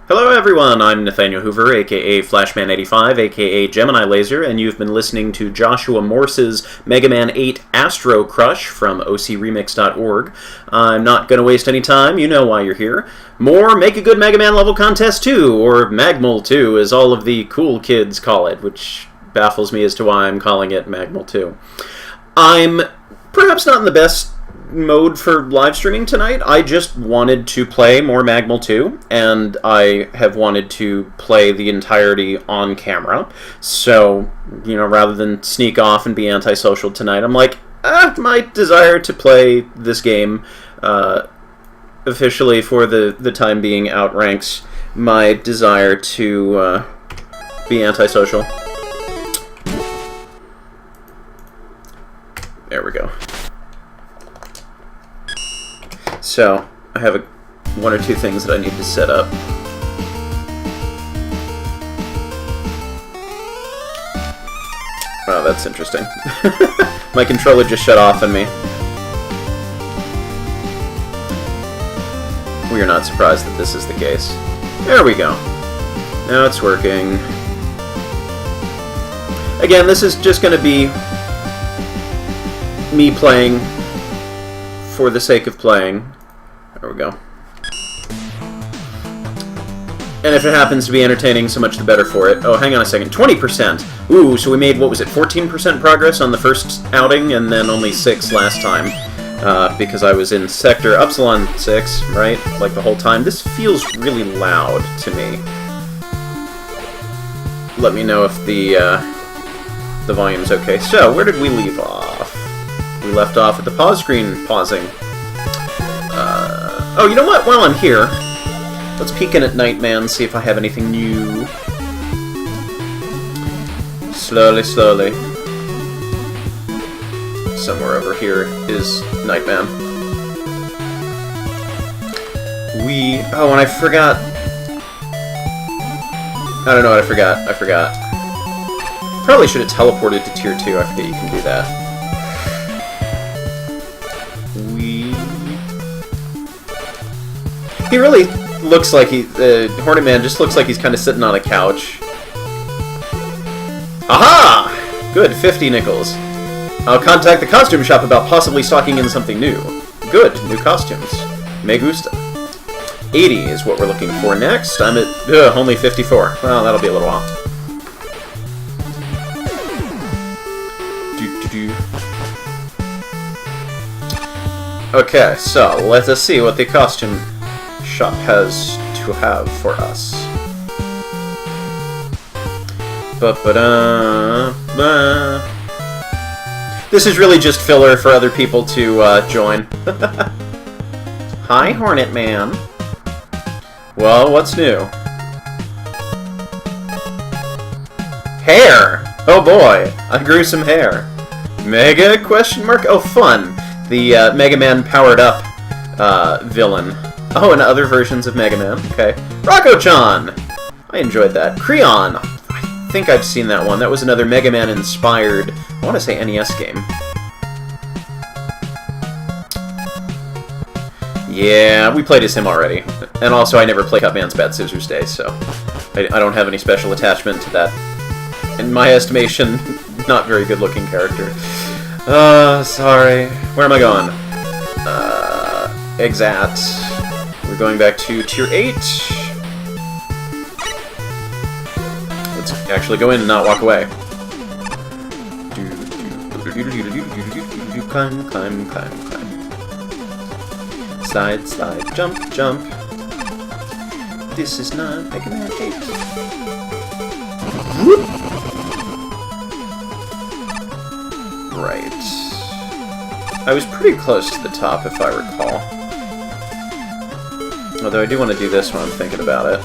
Hello everyone, I'm Nathaniel Hoover, aka Flashman85, aka Gemini Laser, and you've been listening to Joshua Morse's Mega Man 8 Astro Crush from ocremix.org. I'm not going to waste any time, you know why you're here. More Make a Good Mega Man level contest 2, or Magmal 2 as all of the cool kids call it, which baffles me as to why I'm calling it Magmal 2. I'm perhaps not in the best mode for live streaming tonight. I just wanted to play more Magmal 2, and I have wanted to play the entirety on camera. So, you know, rather than sneak off and be antisocial tonight, I'm like, my desire to play this game officially for the time being outranks my desire to be antisocial. So, I have one or two things that I need to set up. Oh, that's interesting. My controller just shut off on me. We are not surprised that this is the case. There we go. Now it's working. Again, this is just going to be me playing for the sake of playing. There we go. And if it happens to be entertaining, so much the better for it. Oh, hang on a second. 20%! Ooh, so we made, what was it, 14% progress on the first outing, and then only 6 last time. Because I was in Sector Upsilon 6, right? Like the whole time. This feels really loud to me. Let me know if the volume's okay. So, where did we leave off? We left off at the pause screen pausing. Oh, you know what? While I'm here, let's peek in at Nightman, see if I have anything new. Slowly, slowly. Somewhere over here is Nightman. Oh, and I forgot. I don't know what I forgot. Probably should have teleported to Tier 2. I forget you can do that. He really looks like Hornet Man just looks like he's kind of sitting on a couch. Aha! Good, 50 nickels. I'll contact the costume shop about possibly stocking in something new. Good, new costumes. Me gusta. 80 is what we're looking for next. I'm at only 54. Well, that'll be a little while. Okay, so let us see what the costume shop has to have for us. This is really just filler for other people to join. Hi, Hornet Man. Well, what's new? Hair! Oh boy, I grew some hair. Mega question mark? Oh, fun. The Mega Man powered up villain. Oh, and other versions of Mega Man. Okay. Rocco-chan! I enjoyed that. Creon! I think I've seen that one. That was another Mega Man-inspired, I want to say NES game. Yeah, we played as him already. And also, I never played Cutman's Bad Scissors Day, so I don't have any special attachment to that, in my estimation, not very good-looking character. Sorry. Where am I going? Exat. We're going back to Tier 8. Let's actually go in and not walk away. Climb, climb, climb, climb. Slide, slide, jump, jump. This is not Mega Man 8. Whoop. Right. I was pretty close to the top, if I recall. Although I do want to do this when I'm thinking about it.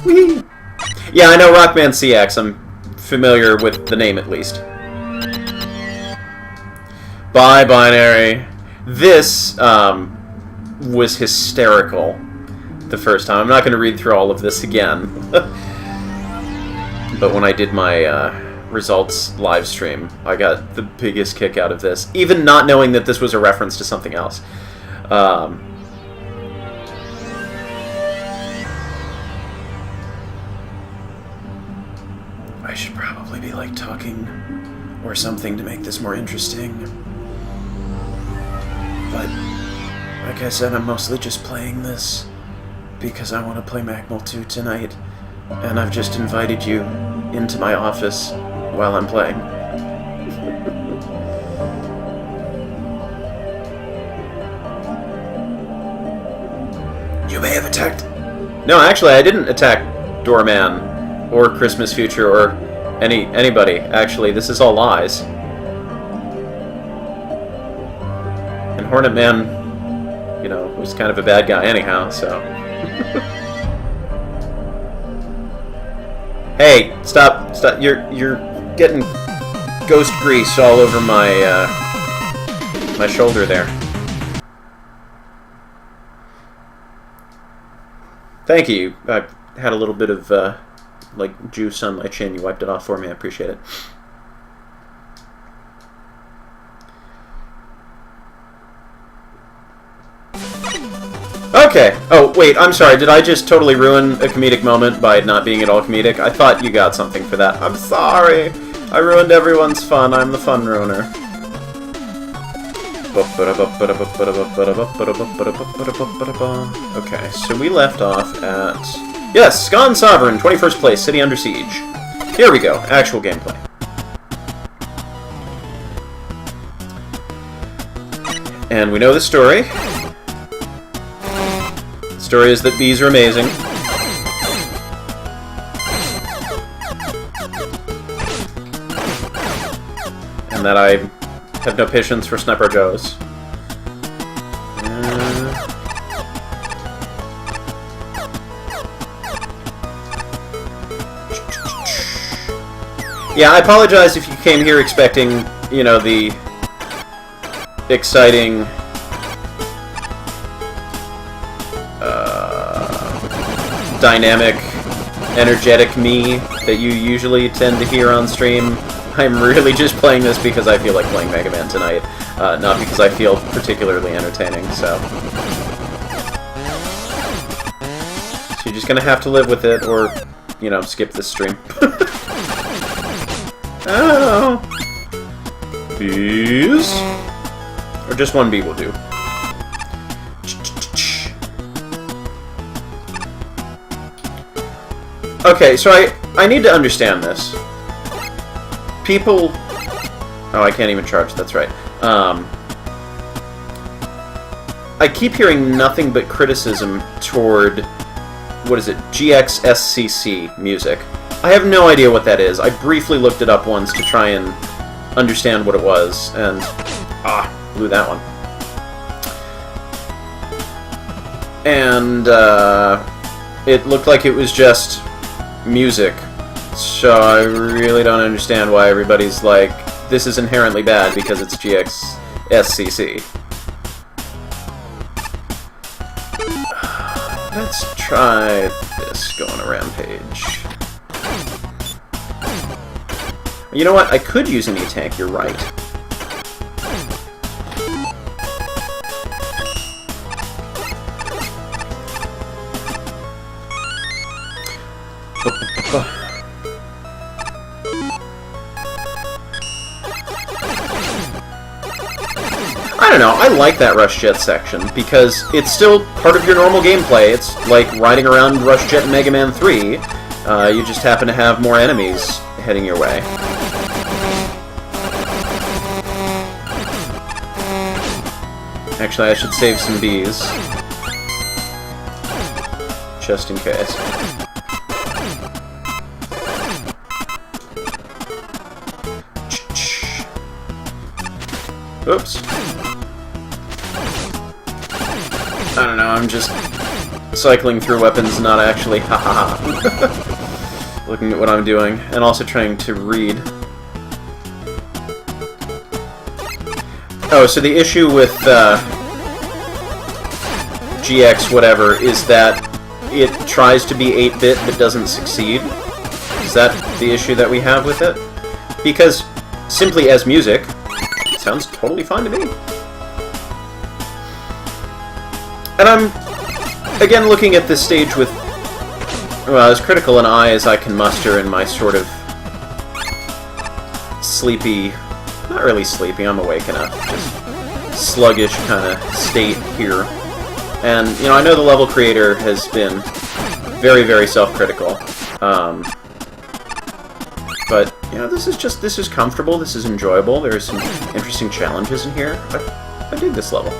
Whee! Yeah, I know Rockman CX. I'm familiar with the name, at least. Bye, Binary. This was hysterical the first time. I'm not going to read through all of this again. But when I did my results live stream, I got the biggest kick out of this, even not knowing that this was a reference to something else. I should probably be like talking or something to make this more interesting. But like I said, I'm mostly just playing this because I want to play Macmil 2 tonight, and I've just invited you into my office while I'm playing. You may have attacked... No, actually, I didn't attack Doorman or Christmas Future or anybody. Actually, this is all lies. And Hornet Man, you know, was kind of a bad guy anyhow, so... Hey, stop, you're getting ghost grease all over my, my shoulder there. Thank you. I had a little bit of, like, juice on my chin. You wiped it off for me. I appreciate it. Okay. Oh, wait, I'm sorry. Did I just totally ruin a comedic moment by not being at all comedic? I thought you got something for that. I'm sorry. I ruined everyone's fun. I'm the fun ruiner. Okay, so we left off at... Yes, Scone Sovereign, 21st place, City Under Siege. Here we go, actual gameplay. And we know the story. The story is that bees are amazing. And that I have no patience for Sniper Joes. Yeah, I apologize if you came here expecting, you know, the exciting, dynamic, energetic me that you usually tend to hear on stream. I'm really just playing this because I feel like playing Mega Man tonight, not because I feel particularly entertaining, so you're just gonna have to live with it, or, you know, skip this stream. Oh! Bees? Or just one bee will do. Okay, so I need to understand this. People... Oh, I can't even charge, that's right. I keep hearing nothing but criticism toward... What is it? GXSCC music. I have no idea what that is. I briefly looked it up once to try and understand what it was, and... blew that one. And, it looked like it was just music. So I really don't understand why everybody's like, this is inherently bad because it's GXSCC. Let's try this, go on a rampage. You know what? I could use an E-Tank, you're right. I don't know, I like that Rush Jet section, because it's still part of your normal gameplay. It's like riding around Rush Jet in Mega Man 3. You just happen to have more enemies heading your way. Actually, I should save some bees. Just in case. Oops. I don't know, I'm just cycling through weapons, not actually looking at what I'm doing, and also trying to read. Oh, so the issue with GX whatever is that it tries to be 8-bit but doesn't succeed. Is that the issue that we have with it? Because simply as music, it sounds totally fine to me. And I'm, again, looking at this stage with, well, as critical an eye as I can muster in my sort of sleepy, not really sleepy, I'm awake enough, just sluggish kind of state here. And, you know, I know the level creator has been very, very self-critical. But, you know, this is comfortable, this is enjoyable, there are some interesting challenges in here. I dig this level.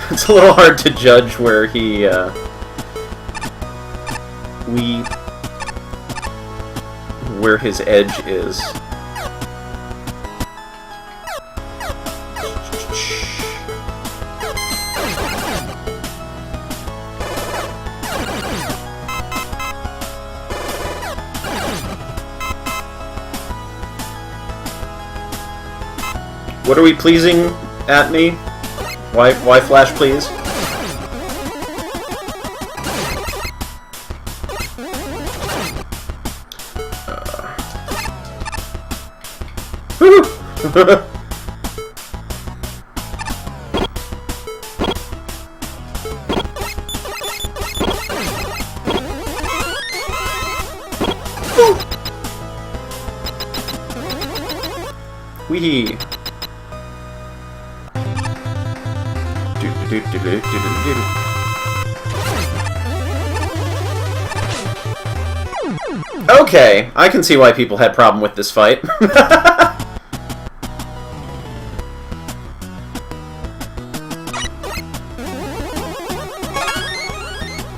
It's a little hard to judge where he, where his edge is. What are we pleasing at me? Why flash, please? Woo! Wee. Okay, I can see why people had problem with this fight.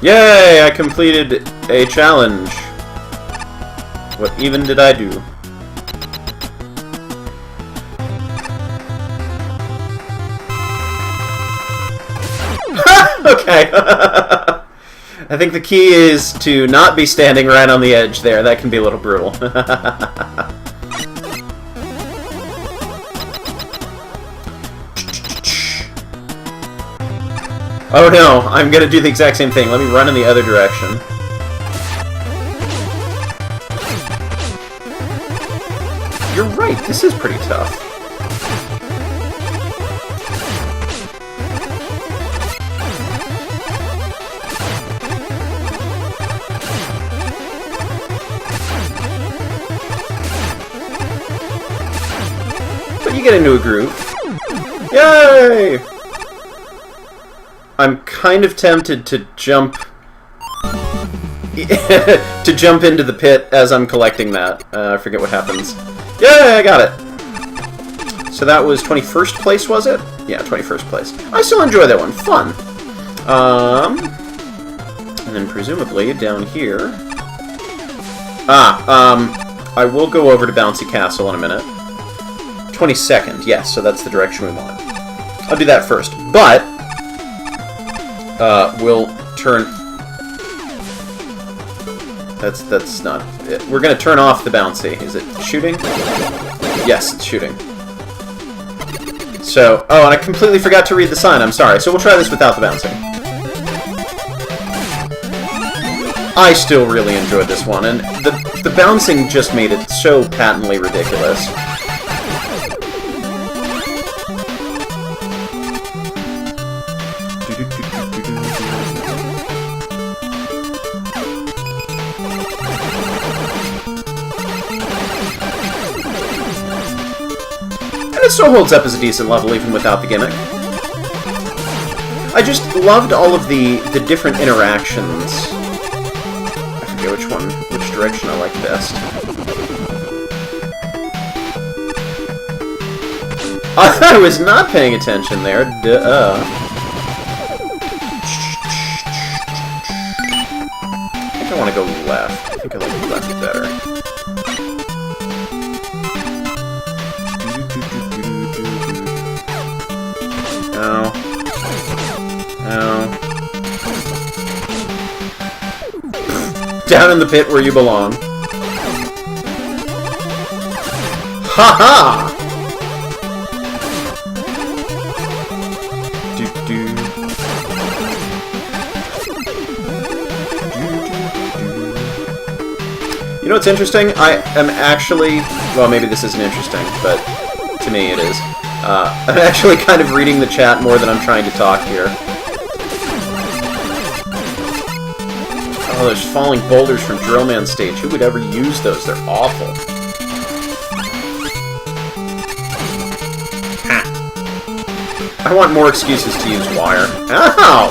Yay! I completed a challenge. What even did I do? Okay. I think the key is to not be standing right on the edge there. That can be a little brutal. Oh no, I'm gonna do the exact same thing. Let me run in the other direction. You're right, this is pretty tough. But you get into a groove. Yay! I'm kind of tempted to jump to jump into the pit as I'm collecting that. I forget what happens. Yay, I got it! So that was 21st place, was it? Yeah, 21st place. I still enjoy that one. Fun. And then presumably down here... I will go over to Bouncy Castle in a minute. 22nd, yes, so that's the direction we want. I'll do that first, but... we'll turn... That's not it. We're gonna turn off the Bouncy. Is it shooting? Yes, it's shooting. So... Oh, and I completely forgot to read the sign, I'm sorry. So we'll try this without the Bouncy. I still really enjoyed this one, and the bouncing just made it so patently ridiculous. It still holds up as a decent level even without the gimmick. I just loved all of the different interactions. I forget which direction I like best. I was not paying attention there. Duh. I think I want to go left. I think I like left better. Ow. Ow. Down in the pit where you belong. Ha-ha! You know what's interesting? I am actually... Well, maybe this isn't interesting, but to me it is. I'm actually kind of reading the chat more than I'm trying to talk here. Oh, there's falling boulders from Drillman stage. Who would ever use those? They're awful. Ha! I want more excuses to use wire. Ow!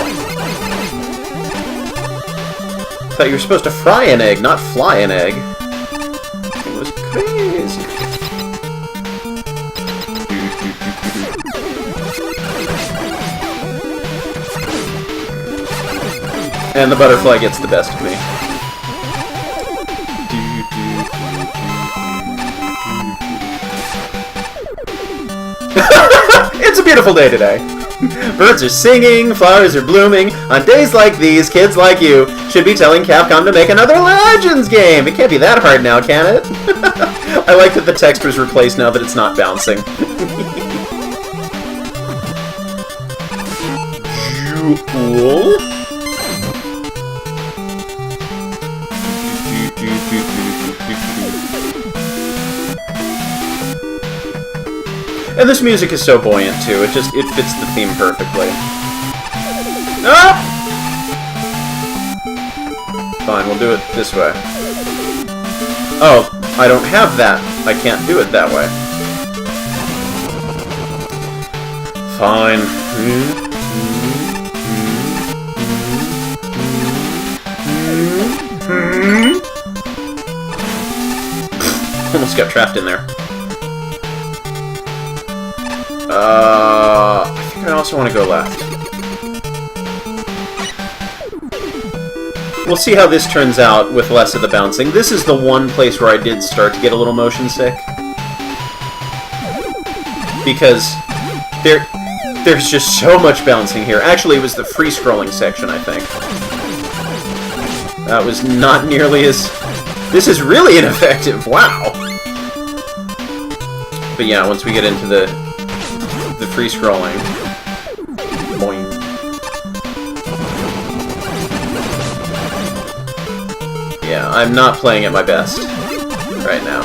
I thought you were supposed to fry an egg, not fly an egg. It was crazy. And the butterfly gets the best of me. It's a beautiful day today. Birds are singing, flowers are blooming. On days like these, kids like you should be telling Capcom to make another Legends game. It can't be that hard now, can it? I like that the text was replaced now that it's not bouncing. Cool. And this music is so buoyant too. It fits the theme perfectly. Ah! Fine, we'll do it this way. Oh, I don't have that. I can't do it that way. Fine. Almost got trapped in there. I think I also want to go left. We'll see how this turns out with less of the bouncing. This is the one place where I did start to get a little motion sick. Because there's just so much bouncing here. Actually, it was the free-scrolling section, I think. That was not nearly as... This is really ineffective, wow! But yeah, once we get into the free-scrolling... Boing. Yeah, I'm not playing at my best right now.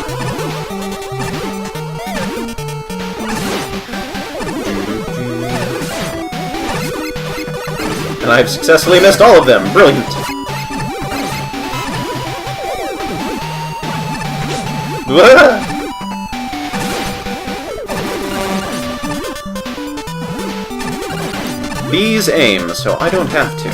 And I've successfully missed all of them. Brilliant. Bees aim, so I don't have to.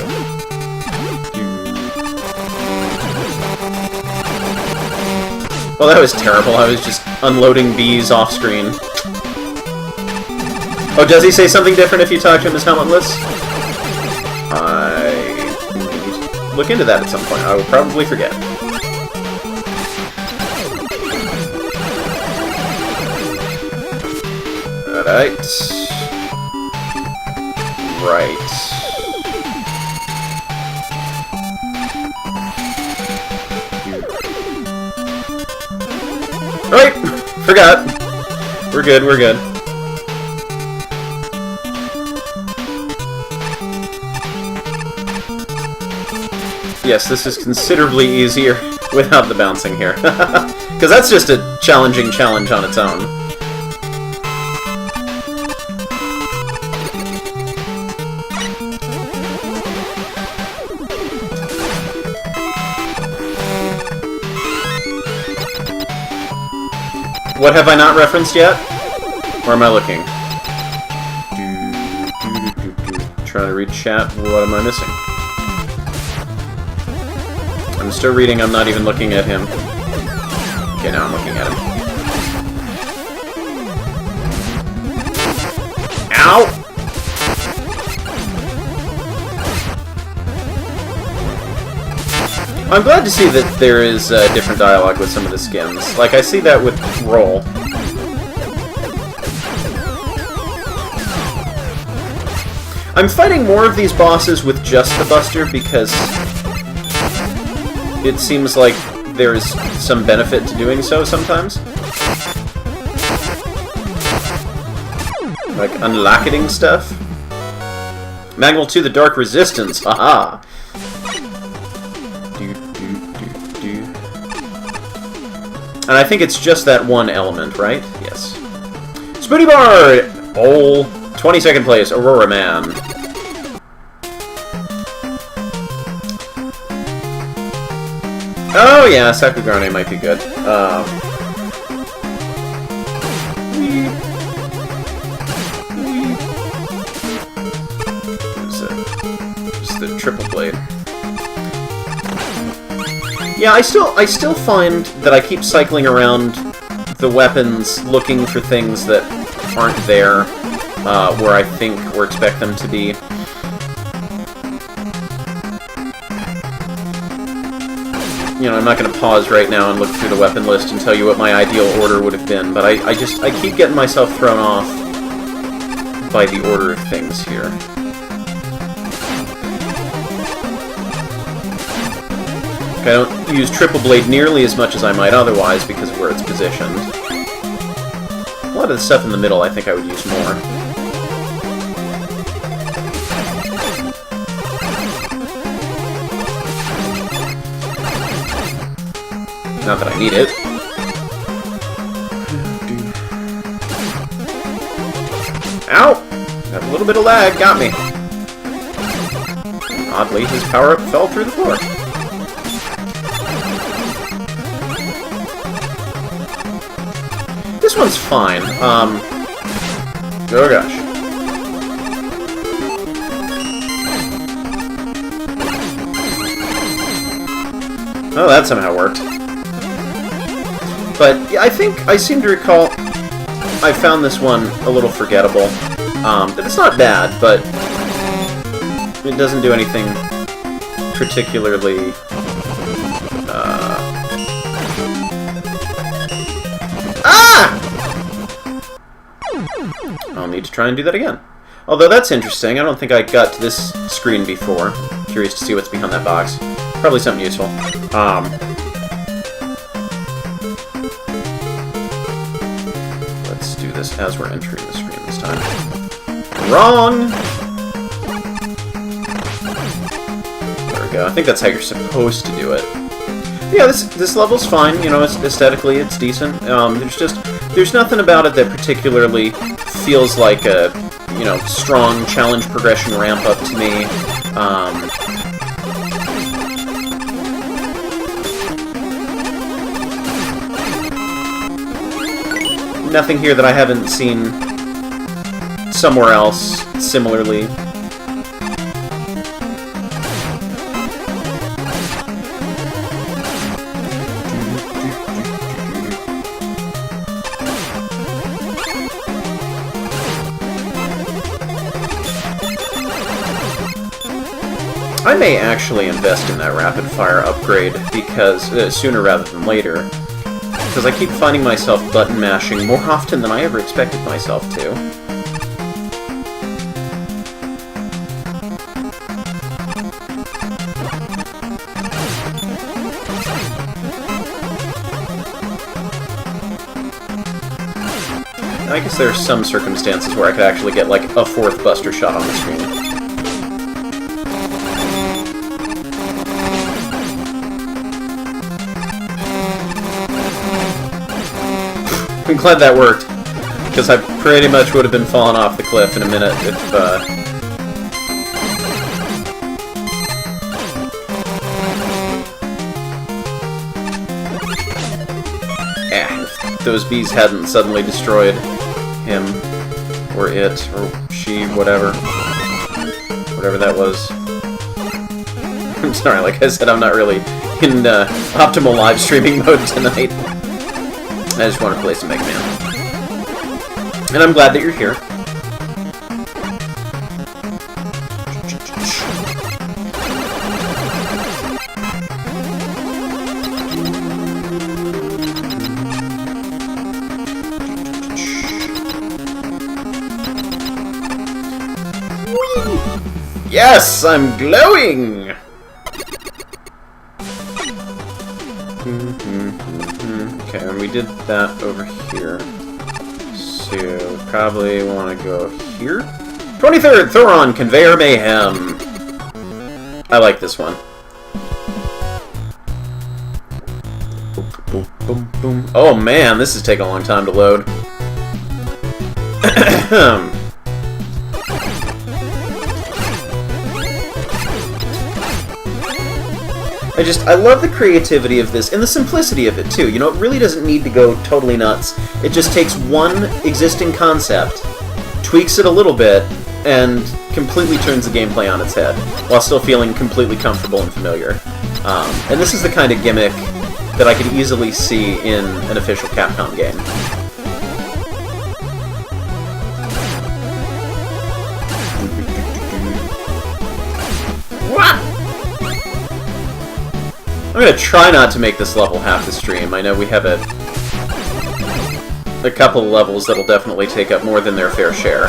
Well, that was terrible. I was just unloading bees off screen. Oh, does he say something different if you talk to him as helmetless? I need to look into that at some point. I will probably forget. Alright. Right. Right! Forgot. We're good, we're good. Yes, this is considerably easier without the bouncing here. Because that's just a challenging challenge on its own. What have I not referenced yet? Where am I looking? Trying to read chat. What am I missing? I'm still reading. I'm not even looking at him. Okay, now I'm looking at him. Ow! I'm glad to see that there is different dialogue with some of the skins. Like, I see that with Roll. I'm fighting more of these bosses with just the Buster because it seems like there is some benefit to doing so sometimes. Like unlocking stuff. Manual to the Dark Resistance, haha! And I think it's just that one element, right? Yes. Spoonie Bar! Bowl. 22nd place, Aurora Man. Oh yeah, Sakugarne might be good. Just the triple blade. Yeah, I still find that I keep cycling around the weapons looking for things that aren't there where I think or expect them to be. You know, I'm not going to pause right now and look through the weapon list and tell you what my ideal order would have been, but I keep getting myself thrown off by the order of things here. I don't use Triple Blade nearly as much as I might otherwise because of where it's positioned. A lot of the stuff in the middle I think I would use more. Not that I need it. Ow! Got a little bit of lag, got me. Oddly, his power-up fell through the floor. This one's fine. Oh gosh. Oh, that somehow worked. But yeah, I think I seem to recall I found this one a little forgettable. It's not bad, but it doesn't do anything particularly... I'll need to try and do that again. Although that's interesting. I don't think I got to this screen before. Curious to see what's behind that box. Probably something useful. Let's do this as we're entering the screen this time. Wrong! There we go. I think that's how you're supposed to do it. Yeah, this level's fine. You know, aesthetically it's decent. There's nothing about it that particularly feels like a, you know, strong challenge progression ramp up to me. Nothing here that I haven't seen somewhere else similarly. I may actually invest in that rapid fire upgrade because sooner rather than later, because I keep finding myself button mashing more often than I ever expected myself to. I guess there are some circumstances where I could actually get like a fourth buster shot on the screen. I'm glad that worked, because I pretty much would have been falling off the cliff in a minute if those bees hadn't suddenly destroyed him, or it, or she, whatever that was. I'm sorry, like I said, I'm not really in optimal live streaming mode tonight. I just want to play some Mega Man. And I'm glad that you're here. Yes, I'm glowing! Okay, and we did that over here. So, probably want to go here. 23rd, Thoron, Conveyor Mayhem. I like this one. Boom, boom, boom, boom. Oh man, this is taking a long time to load. I love the creativity of this, and the simplicity of it, too. You know, it really doesn't need to go totally nuts. It just takes one existing concept, tweaks it a little bit, and completely turns the gameplay on its head, while still feeling completely comfortable and familiar. And this is the kind of gimmick that I could easily see in an official Capcom game. I'm gonna try not to make this level half the stream. I know we have a couple of levels that'll definitely take up more than their fair share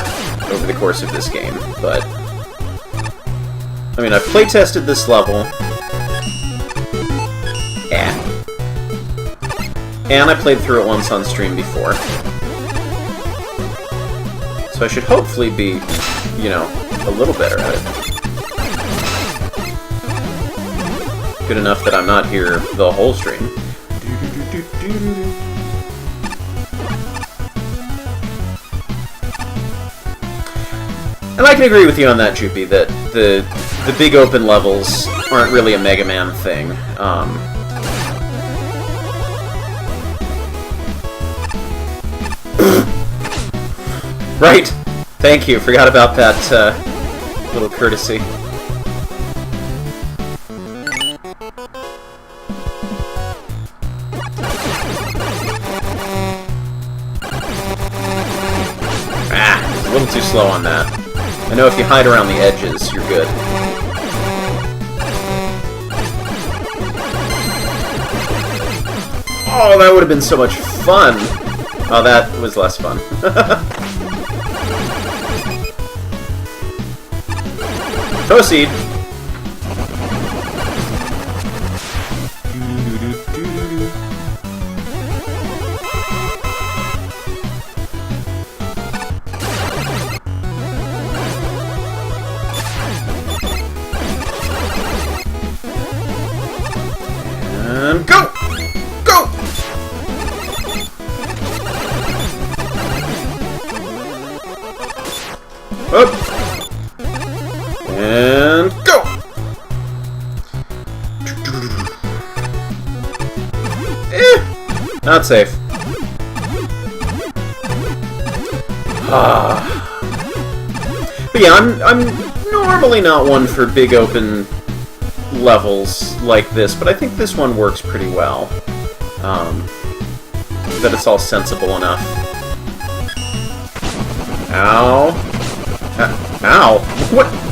over the course of this game, but... I mean, I've playtested this level. And I played through it once on stream before. So I should hopefully be, you know, a little better at it. Good enough that I'm not here the whole stream. And I can agree with you on that, Joopy, that the big open levels aren't really a Mega Man thing. Right! Thank you, forgot about that little courtesy. Ah, a little too slow on that. I know if you hide around the edges, you're good. Oh, that would have been so much fun! Oh, that was less fun. Proceed! And go! Go! Up! And go! Not safe. But yeah, I'm normally not one for big open levels like this, but I think this one works pretty well. That it's all sensible enough. Ow. Ow!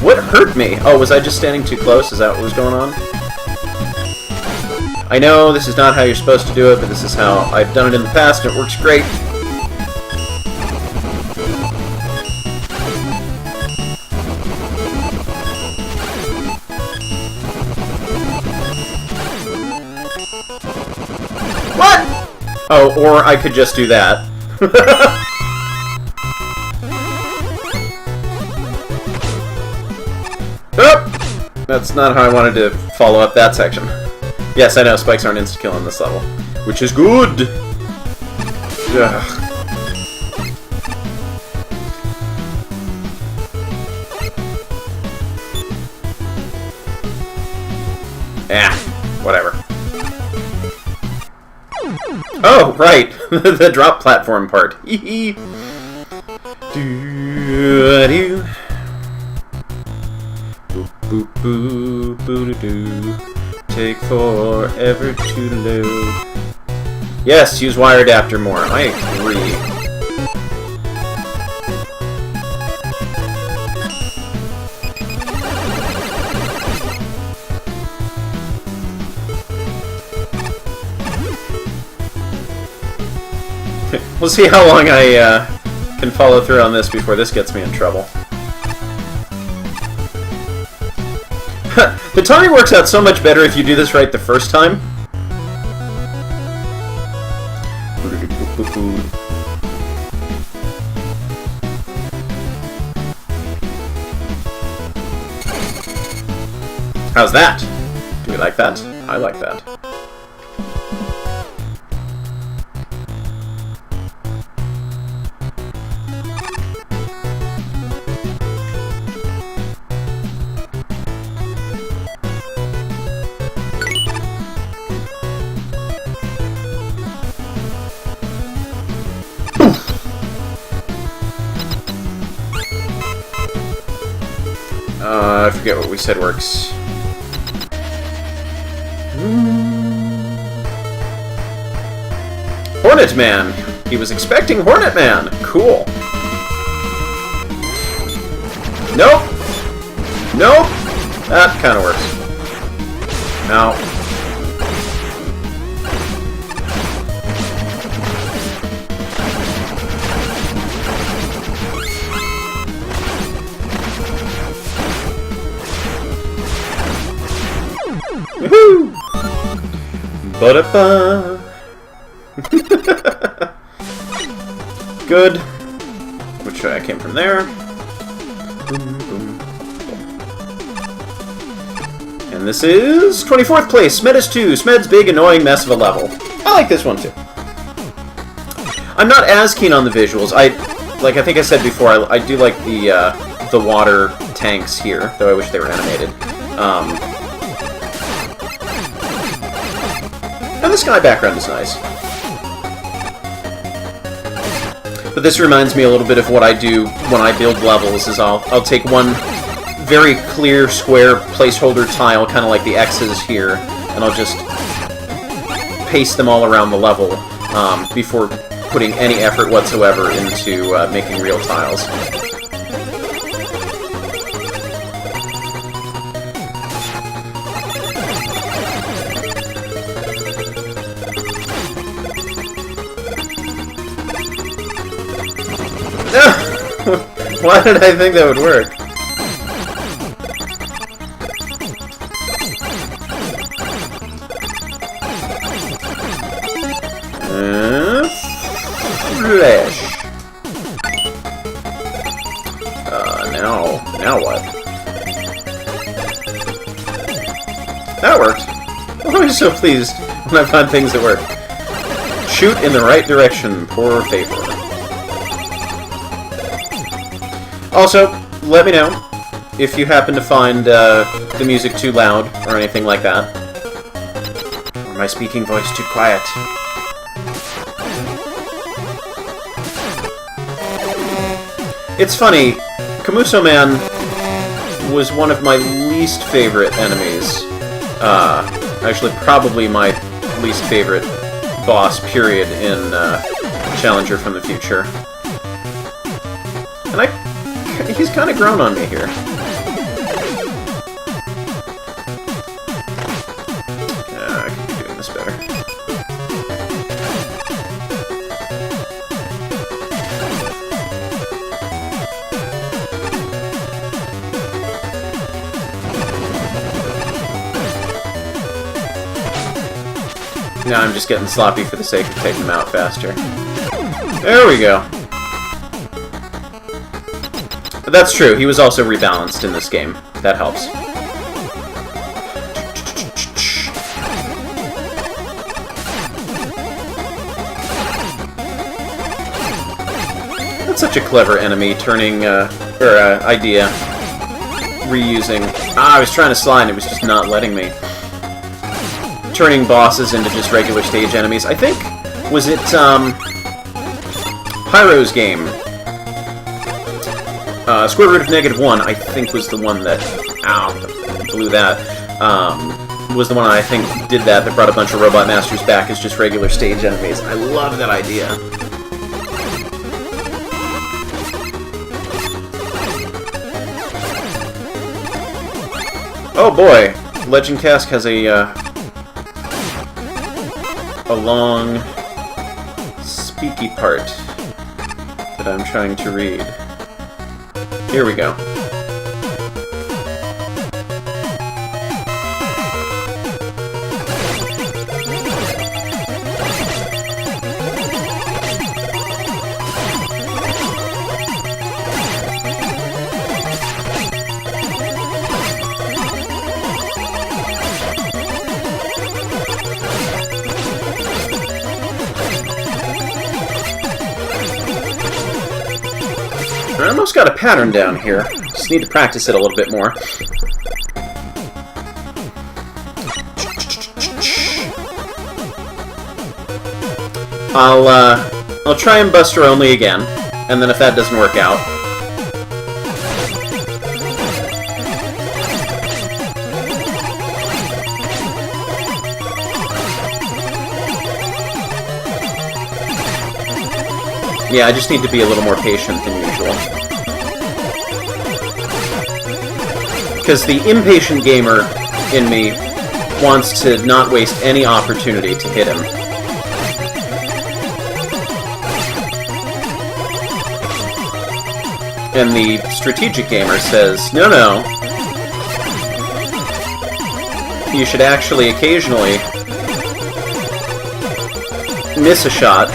What hurt me? Oh, was I just standing too close? Is that what was going on? I know this is not how you're supposed to do it, but this is how I've done it in the past, and it works great. What? Oh, or I could just do that. Oh! That's not how I wanted to follow up that section. Yes, I know, spikes aren't insta-kill on this level. Which is good! Ugh. Whatever. Oh, right! The drop platform part. Hee do. Boop boop boop boo doo. Take forever to load. Yes, use wire adapter more. I agree. We'll see how long I can follow through on this before this gets me in trouble. The timing works out so much better if you do this right the first time. How's that? Do we like that? I like that. I forget what we said works. Hornet Man! He was expecting Hornet Man! Cool. Nope! Nope! That kind of works. No. Woohoo! Ba-da-ba! Good. Which way I came from there. Boom, boom. And this is 24th place. Smed is 2. Smed's big, annoying mess of a level. I like this one too. I'm not as keen on the visuals. Like I think I said before, I do like the water tanks here, though I wish they were animated. And the sky background is nice. But this reminds me a little bit of what I do when I build levels, is I'll take one very clear square placeholder tile, kind of like the X's here, and I'll just paste them all around the level before putting any effort whatsoever into making real tiles. Why did I think that would work? Flesh. Now what? That worked. I'm always so pleased when I find things that work. Shoot in the right direction, poor favor. Also, let me know if you happen to find the music too loud or anything like that. Or my speaking voice too quiet. It's funny, Camuso Man was one of my least favorite enemies. Actually, probably my least favorite boss, period, in Challenger from the Future. And he's kind of grown on me here. I could be doing this better. Now I'm just getting sloppy for the sake of taking them out faster. There we go. But that's true, he was also rebalanced in this game. That helps. That's such a clever enemy, turning, idea. Reusing. I was trying to slide and it was just not letting me. Turning bosses into just regular stage enemies. I think, was it, Pyro's game? Square root of -1, I think, was the one that... Ow, blew that. Was the one I think did that brought a bunch of Robot Masters back as just regular stage enemies. I love that idea. Oh boy! Legend Cask has a long, speaky part that I'm trying to read. Here we go. I almost got a pattern down here. Just need to practice it a little bit more. I'll try and Buster only again, and then if that doesn't work out, yeah, I just need to be a little more patient than usual. Because the impatient gamer in me wants to not waste any opportunity to hit him. And the strategic gamer says, no, no. You should actually occasionally miss a shot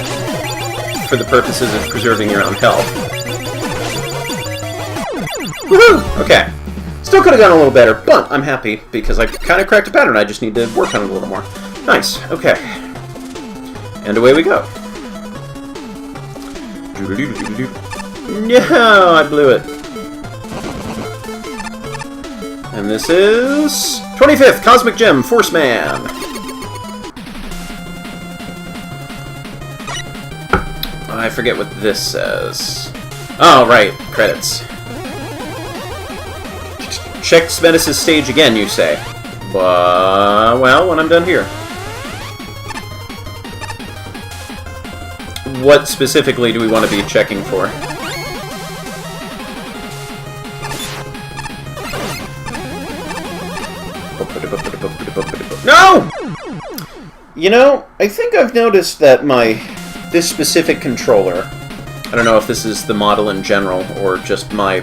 for the purposes of preserving your own health. Woohoo! Okay. Still could have gone a little better, but I'm happy because I kind of cracked a pattern. I just need to work on it a little more. Nice. Okay. And away we go. No, I blew it. And this is 25th Cosmic Gem, Force Man. I forget what this says. Oh, right, credits. Check Smetis' stage again, you say. Well, when I'm done here. What specifically do we want to be checking for? No! You know, I think I've noticed that this specific controller, I don't know if this is the model in general or just my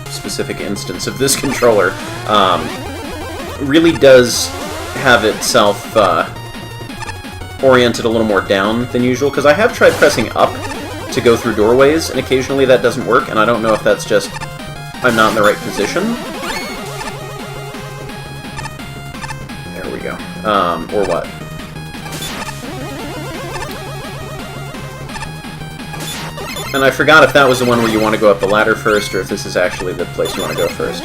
specific instance of this controller, really does have itself oriented a little more down than usual, because I have tried pressing up to go through doorways, and occasionally that doesn't work, and I don't know if that's just I'm not in the right position. There we go. Or what? And I forgot if that was the one where you want to go up the ladder first, or if this is actually the place you want to go first.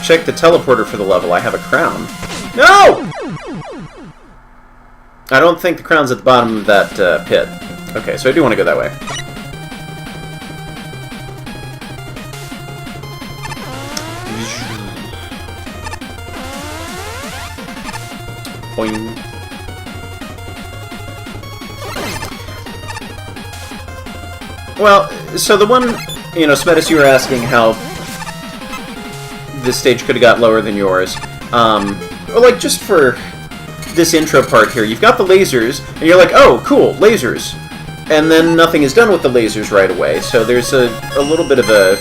Check the teleporter for the level. I have a crown. No! I don't think the crown's at the bottom of that pit. Okay, so I do want to go that way. Boing. Well, so the one, you know, Smetis, you were asking how this stage could have got lower than yours. Well, like, just for this intro part here, you've got the lasers, and you're like, oh, cool, lasers. And then nothing is done with the lasers right away, so there's a little bit of a...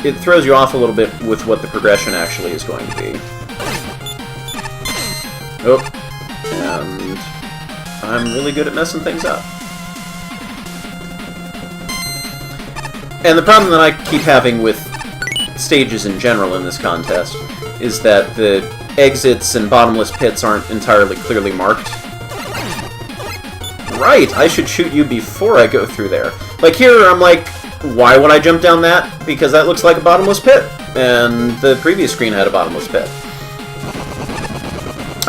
It throws you off a little bit with what the progression actually is going to be. Oh, and I'm really good at messing things up. And the problem that I keep having with stages in general in this contest is that the exits and bottomless pits aren't entirely clearly marked. Right, I should shoot you before I go through there. Like here, I'm like, why would I jump down that? Because that looks like a bottomless pit, and the previous screen had a bottomless pit.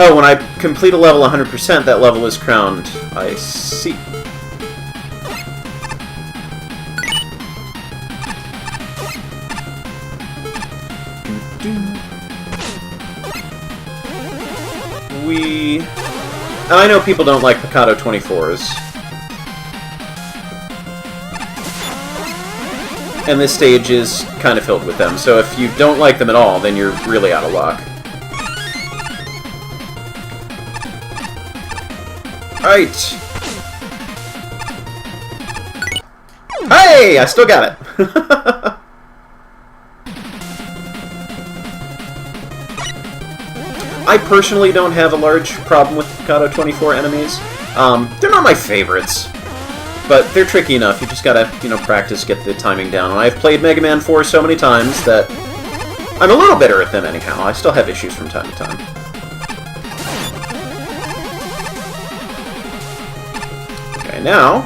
Oh, when I complete a level 100%, that level is crowned. I see. And I know people don't like Picado 24s. And this stage is kind of filled with them, so if you don't like them at all, then you're really out of luck. Alright! Hey! I still got it! I personally don't have a large problem with Picado 24 enemies. They're not my favorites, but they're tricky enough. You just gotta, you know, practice, get the timing down. And I've played Mega Man 4 so many times that I'm a little better at them anyhow. I still have issues from time to time. Okay, now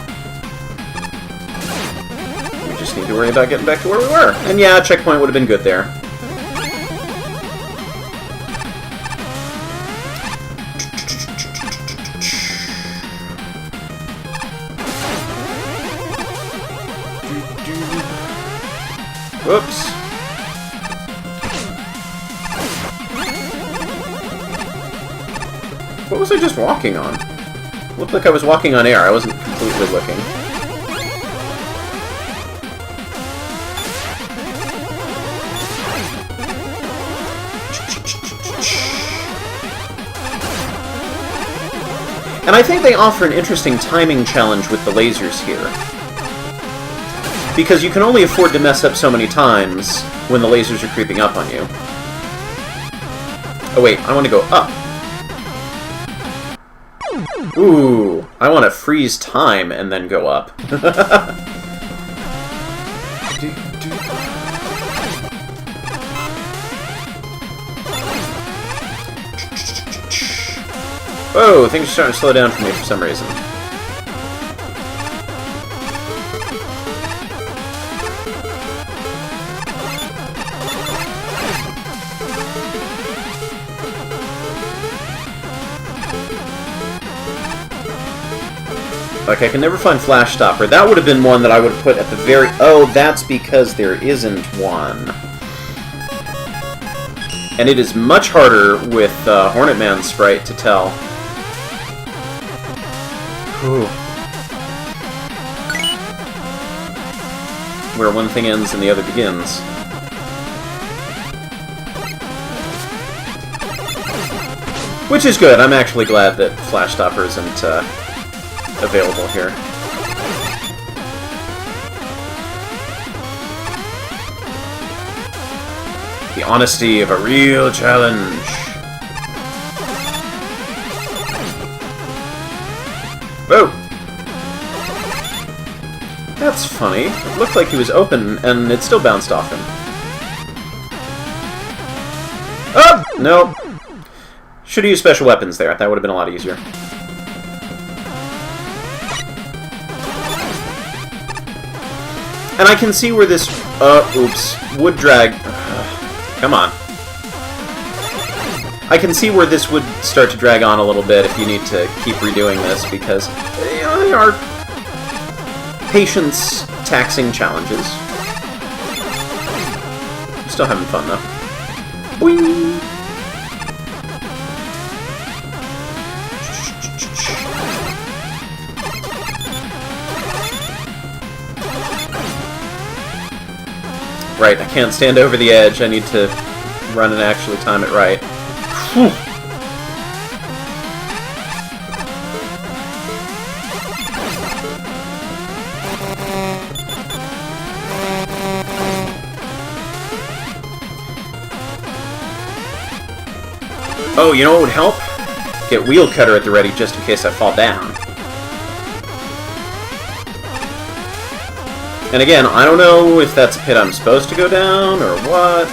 we just need to worry about getting back to where we were. And yeah, a checkpoint would have been good there. Whoops. What was I just walking on? It looked like I was walking on air. I wasn't completely looking. And I think they offer an interesting timing challenge with the lasers here. Because you can only afford to mess up so many times when the lasers are creeping up on you. Oh wait, I want to go up. Ooh, I want to freeze time and then go up. Whoa, things are starting to slow down for me for some reason. Like, I can never find Flash Stopper. That would have been one that I would have put at the very... Oh, that's because there isn't one. And it is much harder with Hornet Man's sprite to tell. Whew. Where one thing ends and the other begins. Which is good. I'm actually glad that Flash Stopper isn't available here. The honesty of a real challenge. Whoa! That's funny. It looked like he was open, and it still bounced off him. Oh! No. Should have used special weapons there. That would have been a lot easier. And I can see where this, oops, would drag... come on. I can see where this would start to drag on a little bit if you need to keep redoing this, because they are patience-taxing challenges. Still having fun, though. Boing! Right, I can't stand over the edge. I need to run and actually time it right. Whew. Oh, you know what would help? Get Wheel Cutter at the ready just in case I fall down. And again, I don't know if that's a pit I'm supposed to go down, or what.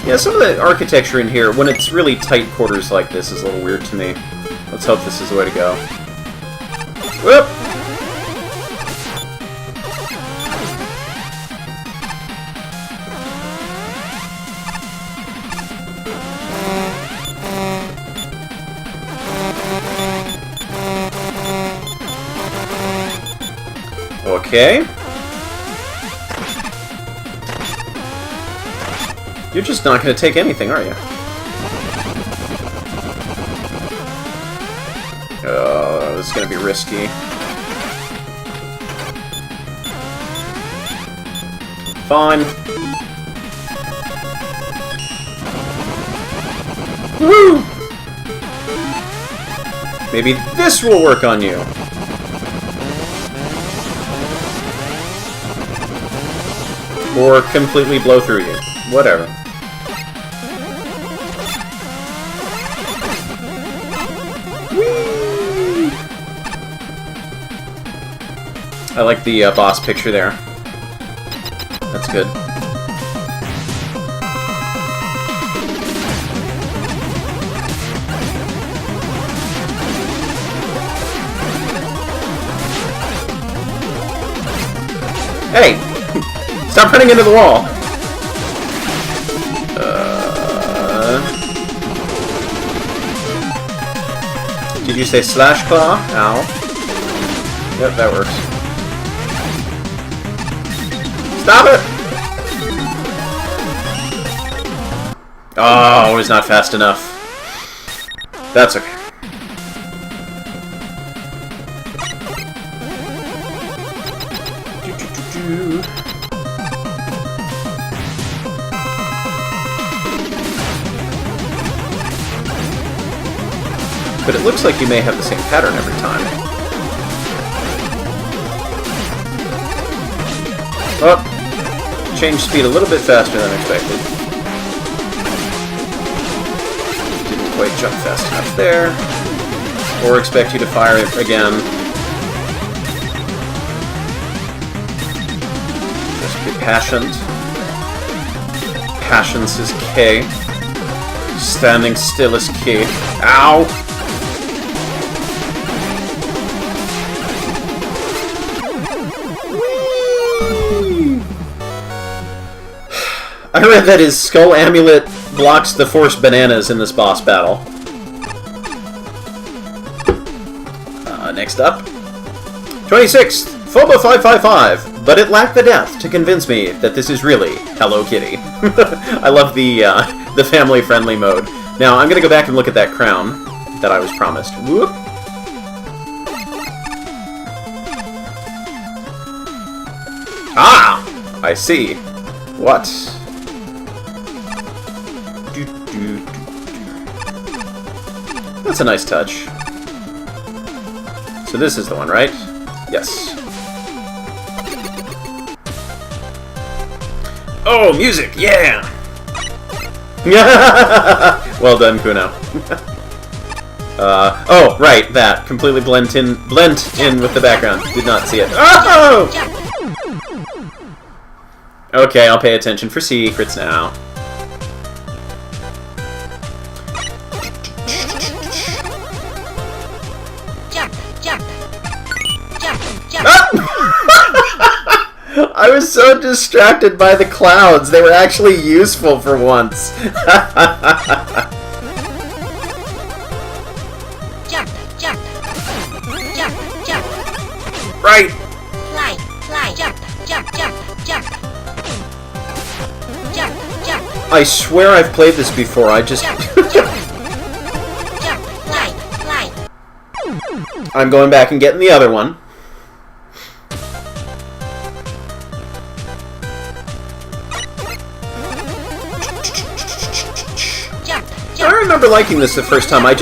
Yeah, some of the architecture in here, when it's really tight quarters like this, is a little weird to me. Let's hope this is the way to go. Whoop! Okay. You're just not going to take anything, are you? Oh, this is going to be risky. Fine. Woo! Maybe this will work on you. Or completely blow through you. Whatever. Whee! I like the boss picture there. That's good. Hey! Stop running into the wall! Did you say slash claw? Ow. Yep, that works. Stop it! Oh, it was not fast enough. That's okay. But it looks like you may have the same pattern every time. Oh! Change speed a little bit faster than expected. Didn't quite jump fast enough there. Or expect you to fire it again. Be patient. Patience is K. Standing still is K. Ow! I read that his skull amulet blocks the forced bananas in this boss battle. Next up. 26th, Phoba 555, but it lacked the depth to convince me that this is really Hello Kitty. I love the family-friendly mode. Now, I'm gonna go back and look at that crown that I was promised. Whoop! Ah! I see. What? That's a nice touch. So this is the one, right? Yes. Oh, music! Yeah! Well done, Kuno. Oh, right, that. Completely blend in with the background. Did not see it. Oh! Okay, I'll pay attention for secrets now. I was so distracted by the clouds. They were actually useful for once. Right. Fly, fly, jump, jump, jump, jump. Jump, jump. I swear I've played this before. I just Jump, jump. Jump, fly, fly. I'm going back and getting the other one. I remember liking this the first time. I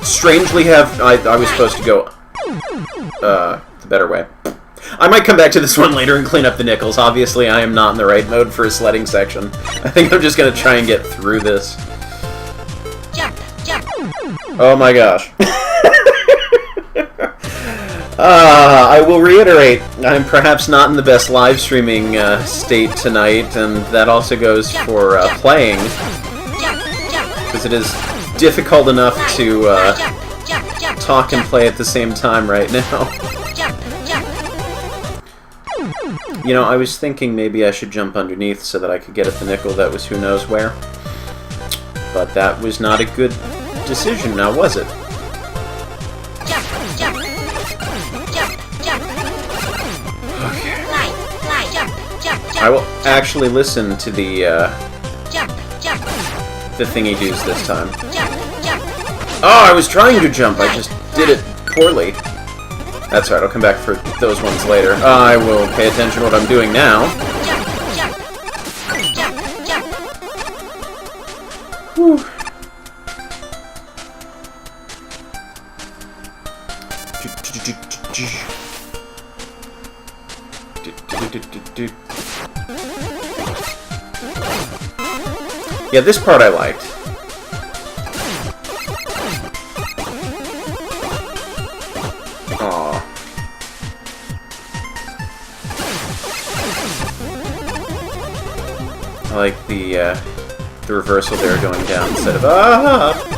strangely have... I was supposed to go... the better way. I might come back to this one later and clean up the nickels. Obviously, I am not in the right mode for a sledding section. I think I'm just going to try and get through this. Jump, jump. Oh my gosh. I will reiterate, I'm perhaps not in the best live streaming state tonight, and that also goes for playing. Because it is difficult enough to talk and play at the same time right now. You know, I was thinking maybe I should jump underneath so that I could get at the nickel that was who knows where. But that was not a good decision, now was it? Okay. I will actually listen to the thingy doos this time. Oh, I was trying to jump, I just did it poorly. That's right, I'll come back for those ones later. I will pay attention to what I'm doing now. Whew. Yeah, this part I liked. Aww. I like the reversal there going down instead of ah!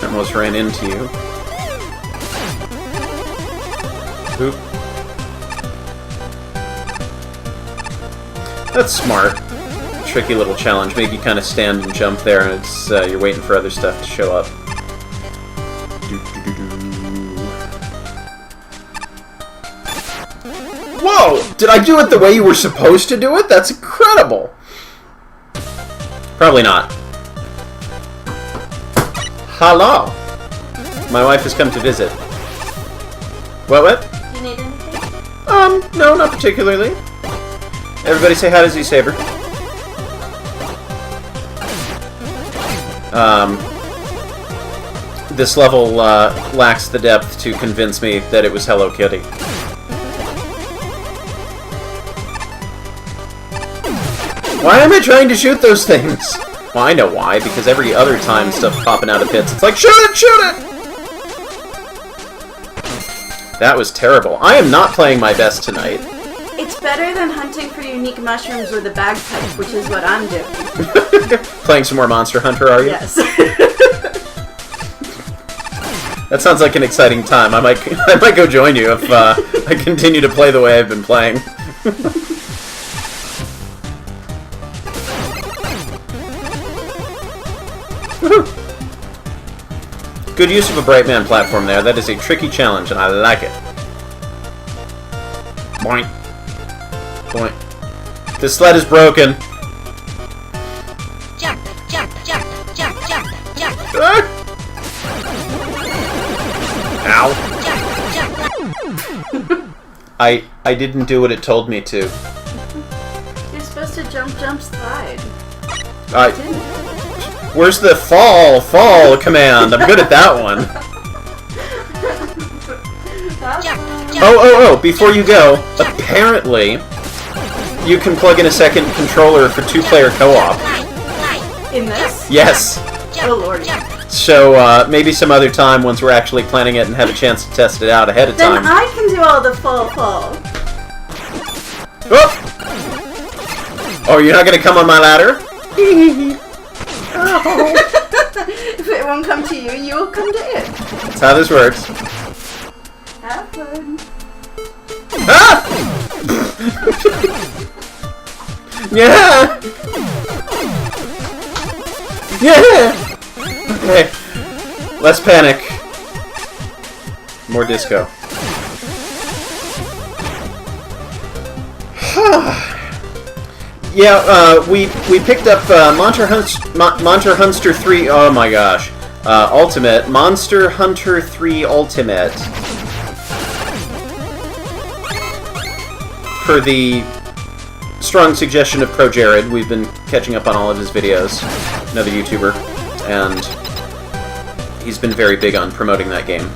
Almost ran into you. Oop. That's smart. Tricky little challenge. Make you kind of stand and jump there, and it's you're waiting for other stuff to show up. Whoa! Did I do it the way you were supposed to do it? That's incredible! Probably not. Hello! My wife has come to visit. What? Do you need anything? No, not particularly. Everybody say hi to Z-Saber. This level lacks the depth to convince me that it was Hello Kitty. Why am I trying to shoot those things? Well, I know why, because every other time stuff popping out of pits, it's like, shoot it, shoot it! That was terrible. I am not playing my best tonight. It's better than hunting for unique mushrooms with a bagpipe, which is what I'm doing. Playing some more Monster Hunter, are you? Yes. That sounds like an exciting time. I might go join you if I continue to play the way I've been playing. Good use of a Bright Man platform there. That is a tricky challenge, and I like it. Boink. Boink. This sled is broken. Jump, jump, jump, jump, jump, jump. Ah! Ow. Jump, jump. I didn't do what it told me to. You're supposed to jump, jump, slide. Didn't. Where's the fall command? I'm good at that one. Jump, jump. Oh, before you go, apparently you can plug in a second controller for two-player co-op. In this? Yes. Oh lordy. So, maybe some other time, once we're actually planning it and have a chance to test it out ahead of Then time. I can do all the fall. Oh! Oh, you're not gonna come on my ladder? Oh. If it won't come to you, you will come to it. That's how this works. Have fun. Ah! Yeah! Yeah! Okay. Less panic. More disco. Yeah, we picked up Monster Hunter 3. Oh my gosh, Ultimate Monster Hunter 3 Ultimate per the strong suggestion of Pro Jared. We've been catching up on all of his videos. Another YouTuber, and he's been very big on promoting that game.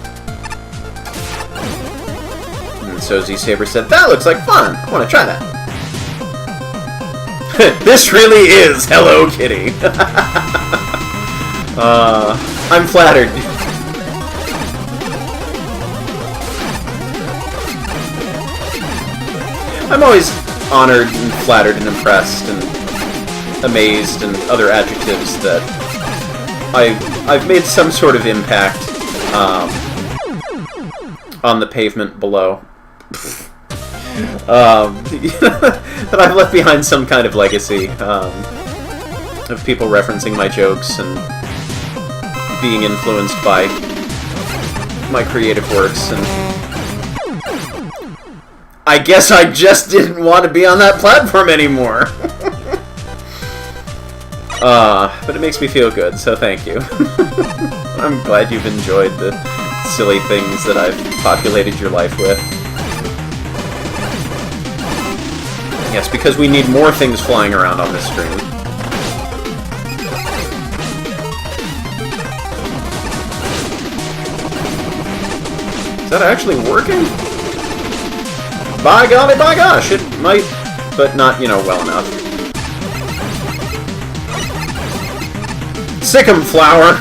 And so Z Saber said, "That looks like fun. I want to try that." This really is Hello Kitty. I'm flattered. I'm always honored and flattered and impressed and amazed and other adjectives that I've made some sort of impact on the pavement below. That I've left behind some kind of legacy of people referencing my jokes and being influenced by my creative works, and I guess I just didn't want to be on that platform anymore. But it makes me feel good, so thank you. I'm glad you've enjoyed the silly things that I've populated your life with. Yes, because we need more things flying around on this screen. Is that actually working? By golly, by gosh, it might, but not, you know, well enough. Sick'em flower!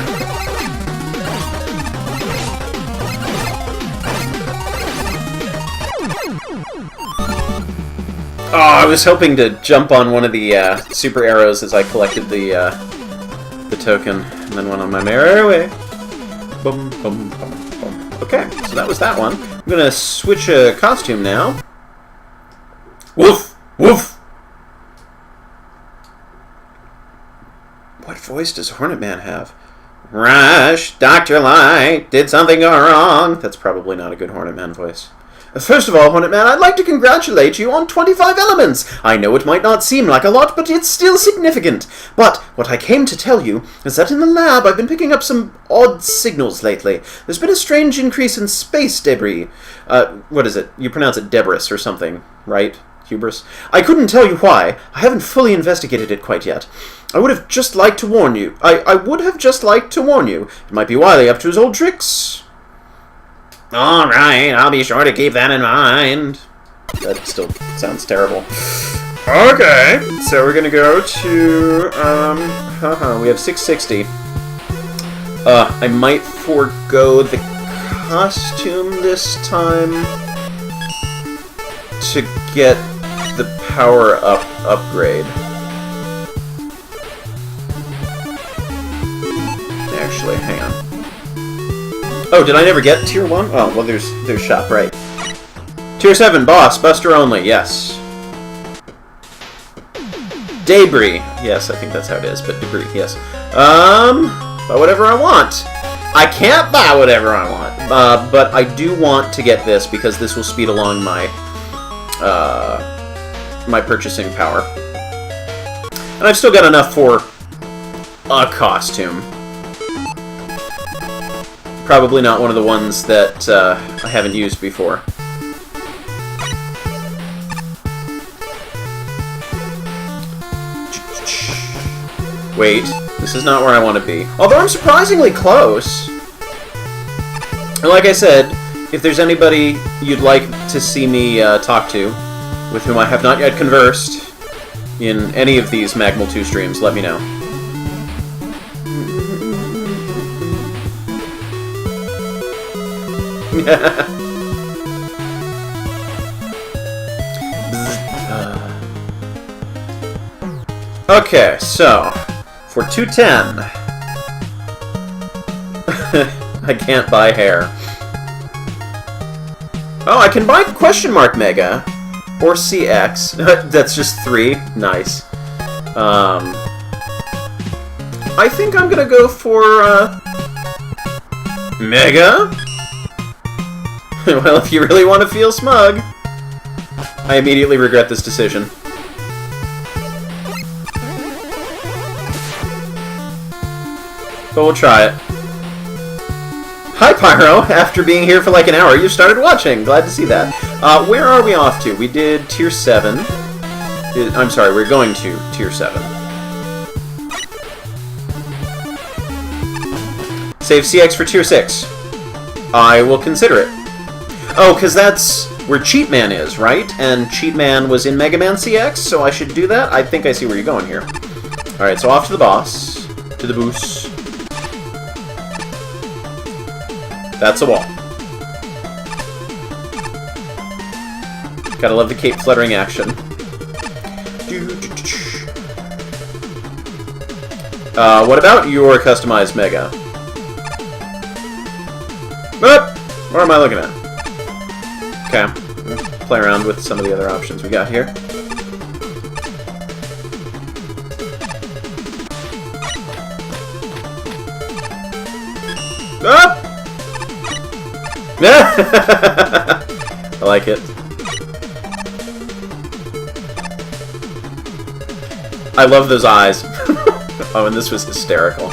Oh, I was hoping to jump on one of the super arrows as I collected the token, and then went on my merry way. Boom, boom, boom, boom. Okay, so that was that one. I'm gonna switch a costume now. Woof, woof. What voice does Hornet Man have? Rush, Dr. Light, did something go wrong? That's probably not a good Hornet Man voice. First of all, Hornet Man, I'd like to congratulate you on 25 elements. I know it might not seem like a lot, but it's still significant. But what I came to tell you is that in the lab I've been picking up some odd signals lately. There's been a strange increase in space debris. What is it? You pronounce it debris or something, right? Hubris? I couldn't tell you why. I haven't fully investigated it quite yet. I would have just liked to warn you. I would have just liked to warn you. It might be Wily up to his old tricks. Alright, I'll be sure to keep that in mind. That still sounds terrible. Okay, so we're gonna go to, we have 660. I might forego the costume this time to get the power-up upgrade. Actually, hang on. Oh, did I never get Tier 1? Oh, well, there's shop, right. Tier 7, boss, buster only, yes. Debris. Yes, I think that's how it is, but debris, yes. Buy whatever I want. I can't buy whatever I want, but I do want to get this because this will speed along my, my purchasing power. And I've still got enough for a costume. Probably not one of the ones that I haven't used before. Wait, this is not where I want to be. Although I'm surprisingly close. And like I said, if there's anybody you'd like to see me talk to, with whom I have not yet conversed, in any of these Magmal 2 streams, let me know. Okay, so for 210, I can't buy hair. Oh, I can buy question mark Mega or CX. That's just 3. Nice. I think I'm gonna go for Mega. Well, if you really want to feel smug. I immediately regret this decision. But we'll try it. Hi, Pyro! After being here for like an hour, you started watching. Glad to see that. Where are we off to? We did Tier 7. I'm sorry, we're going to Tier 7. Save CX for Tier 6. I will consider it. Oh, because that's where Cheat Man is, right? And Cheat Man was in Mega Man CX, so I should do that? I think I see where you're going here. Alright, so off to the boss. To the boost. That's a wall. Gotta love the cape fluttering action. What about your customized Mega? What am I looking at? Okay. Play around with some of the other options we got here. Ah! I like it. I love those eyes. Oh, and this was hysterical.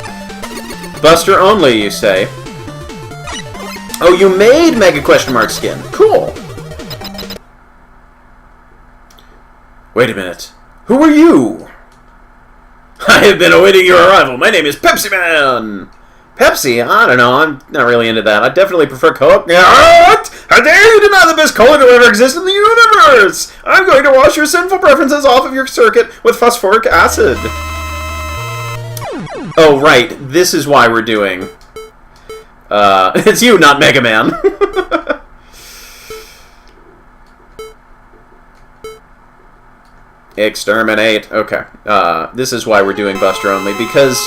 Buster only, you say? Oh, you made Mega Question Mark skin. Cool. Wait a minute. Who are you? I have been awaiting your arrival. My name is Pepsi Man. Pepsi? I don't know. I'm not really into that. I definitely prefer Coke. What? How dare you deny the best cola to ever exist in the universe? I'm going to wash your sinful preferences off of your circuit with phosphoric acid. Oh, right. This is why we're doing... it's you, not Mega Man. Exterminate. Okay. This is why we're doing Buster only, because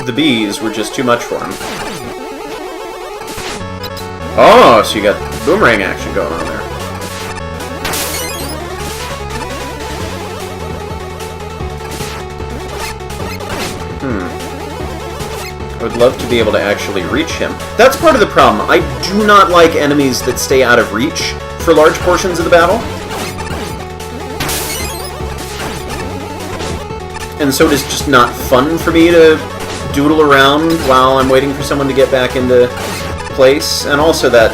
the bees were just too much for him. Oh, so you got boomerang action going on there. I would love to be able to actually reach him. That's part of the problem. I do not like enemies that stay out of reach for large portions of the battle. And so it is just not fun for me to doodle around while I'm waiting for someone to get back into place. And also that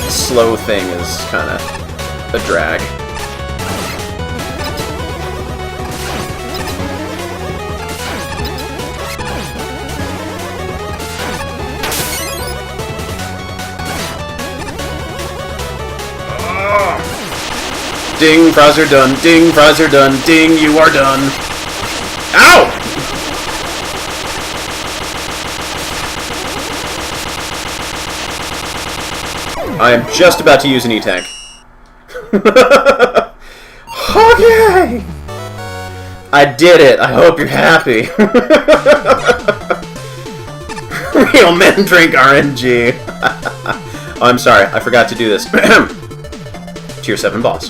slow thing is kind of a drag. Ding, fries are done. Ding, fries are done. Ding, you are done. Ow! I'm just about to use an E-tank. Okay! I did it. I hope you're happy. Real men drink RNG. Oh, I'm sorry. I forgot to do this. Tier 7 boss.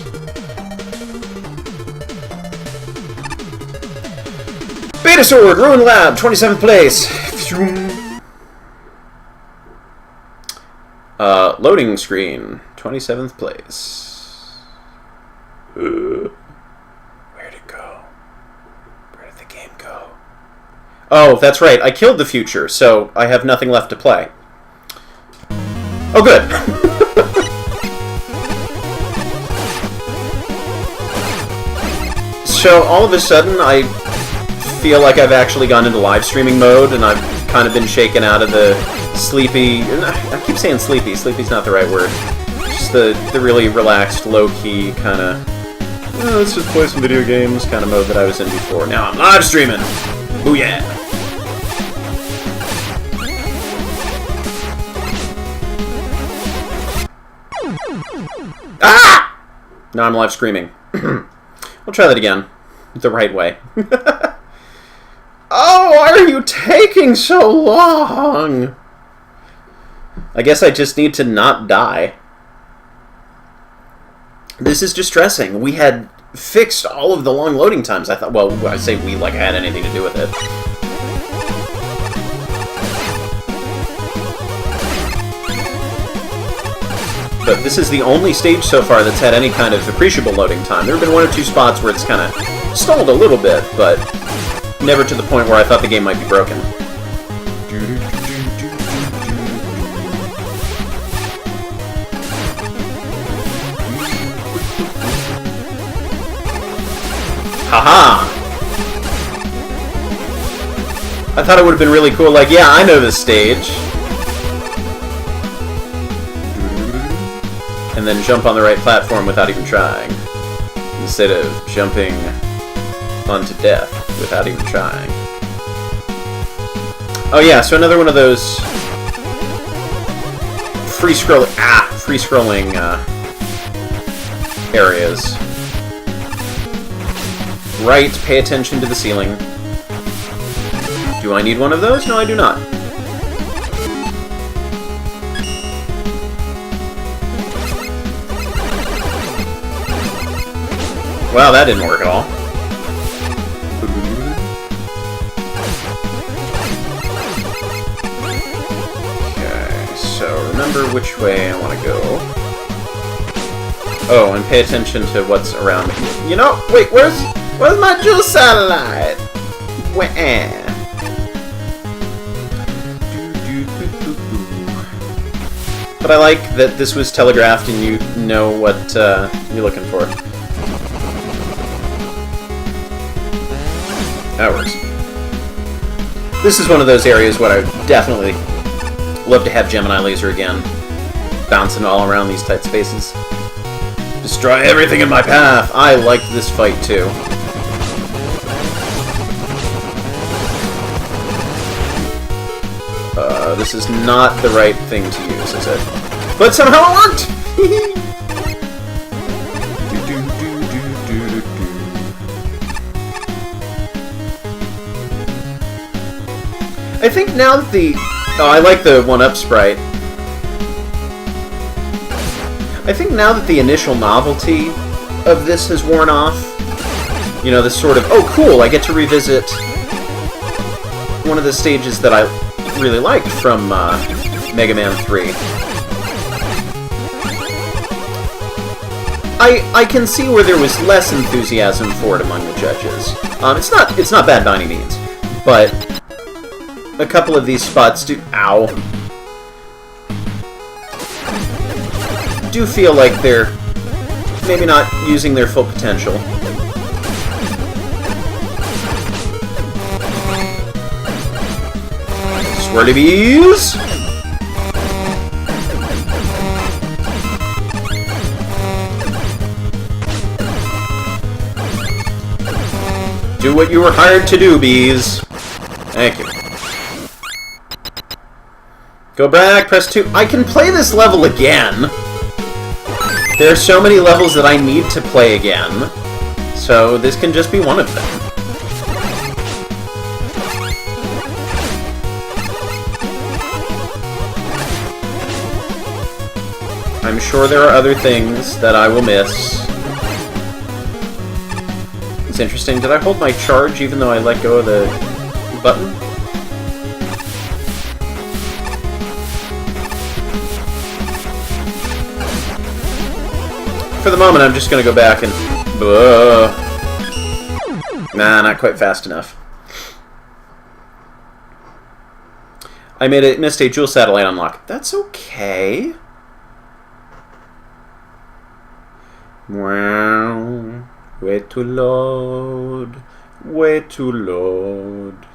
Beta Sword, Ruin Lab, 27th place. Loading screen, 27th place. Where'd it go? Where did the game go? Oh, that's right. I killed the future, so I have nothing left to play. Oh, good. So, all of a sudden, I feel like I've actually gone into live streaming mode, and I've kind of been shaken out of the sleepy... I keep saying sleepy. Sleepy's not the right word. Just the really relaxed, low-key kind of... Oh, let's just play some video games kind of mode that I was in before. Now I'm live streaming! Booyah! Ah! Now I'm live screaming. We'll try that again. The right way. Oh, why are you taking so long? I guess I just need to not die. This is distressing. We had fixed all of the long loading times. I thought, well, I say we like I had anything to do with it. But this is the only stage so far that's had any kind of appreciable loading time. There have been one or two spots where it's kind of stalled a little bit, but never to the point where I thought the game might be broken. Haha! I thought it would have been really cool, like, yeah, I know this stage. And then jump on the right platform without even trying. Instead of jumping onto death without even trying. Oh yeah, so another one of those free-scrolling areas. Right, pay attention to the ceiling. Do I need one of those? No, I do not. Wow, that didn't work at all. Okay, so remember which way I want to go. Oh, and pay attention to what's around me. You know, wait, where's my jewel satellite? Where? But I like that this was telegraphed and you know what you're looking for. That works. This is one of those areas where I would definitely love to have Gemini Laser again. Bouncing all around these tight spaces. Destroy everything in my path! I liked this fight too. This is not the right thing to use, is it? But somehow it worked! I think now that the... Oh, I like the 1-up sprite. I think now that the initial novelty of this has worn off, you know, this sort of, oh cool, I get to revisit one of the stages that I really liked from Mega Man 3. I can see where there was less enthusiasm for it among the judges. It's not bad by any means, but a couple of these spots do feel like they're maybe not using their full potential. Swirly bees! Do what you were hired to do, bees. Thank you. Go back, press 2. I can play this level again. There are so many levels that I need to play again. So this can just be one of them. I'm sure there are other things that I will miss. It's interesting. Did I hold my charge even though I let go of the button? For the moment, I'm just going to go back and... Nah, not quite fast enough. I missed a dual satellite unlock. That's okay. Wow. Way to load. Way to load.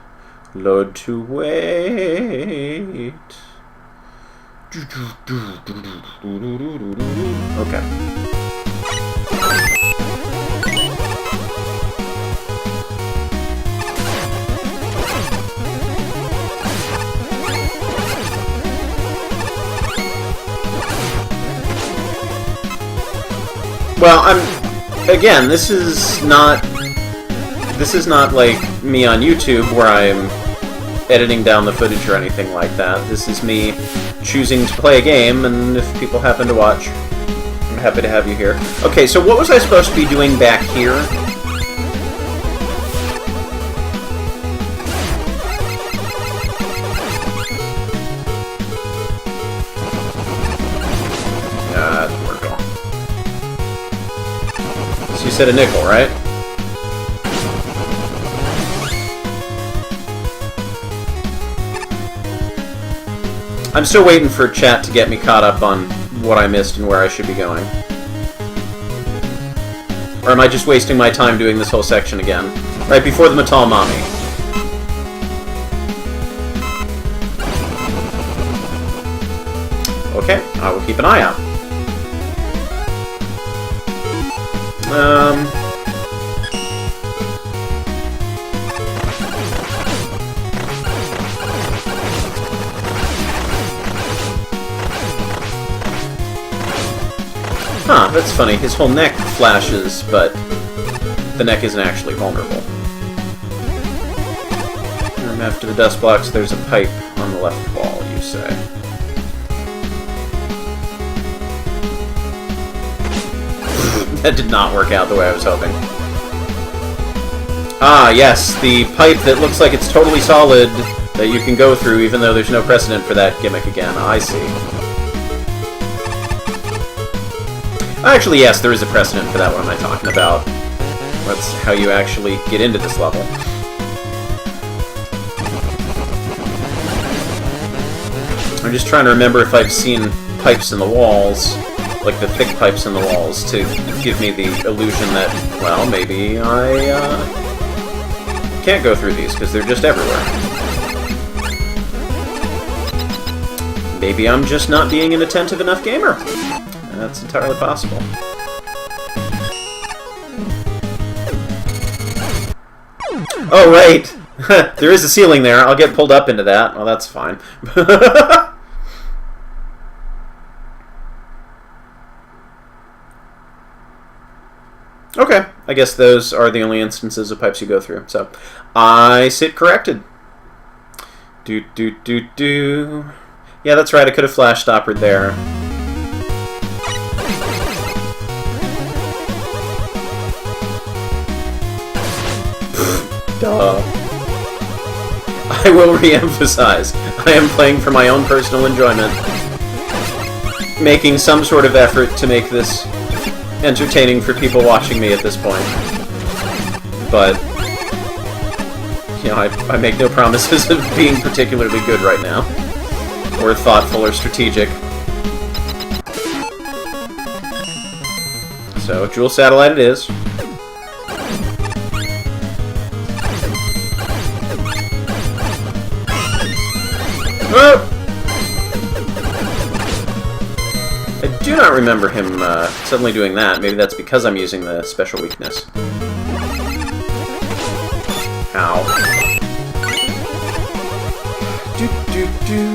Load to wait. Okay. Well, again, this is not like me on YouTube where I'm editing down the footage or anything like that. This is me choosing to play a game, and if people happen to watch, I'm happy to have you here. Okay, so what was I supposed to be doing back here? That didn't work at all. So you said a nickel, right? I'm still waiting for chat to get me caught up on what I missed and where I should be going. Or am I just wasting my time doing this whole section again? Right before the Metal Mommy. Okay, I will keep an eye out. Huh, that's funny. His whole neck flashes, but the neck isn't actually vulnerable. And after the dust blocks, there's a pipe on the left wall, you say. That did not work out the way I was hoping. Ah, yes, the pipe that looks like it's totally solid that you can go through even though there's no precedent for that gimmick again. I see. Actually, yes, there is a precedent for that. What am I talking about? That's how you actually get into this level. I'm just trying to remember if I've seen pipes in the walls, like the thick pipes in the walls, to give me the illusion that, well, maybe I can't go through these because they're just everywhere. Maybe I'm just not being an attentive enough gamer. That's entirely possible. Oh, right! There is a ceiling there. I'll get pulled up into that. Well, that's fine. Okay, I guess those are the only instances of pipes you go through. So, I sit corrected. Do. Yeah, that's right. I could have flash stoppered there. Duh. I will re-emphasize, I am playing for my own personal enjoyment, making some sort of effort to make this entertaining for people watching me at this point. But, you know, I make no promises of being particularly good right now, or thoughtful or strategic. So, Jewel Satellite it is. I do not remember him suddenly doing that. Maybe that's because I'm using the special weakness. Ow. Do, do, do.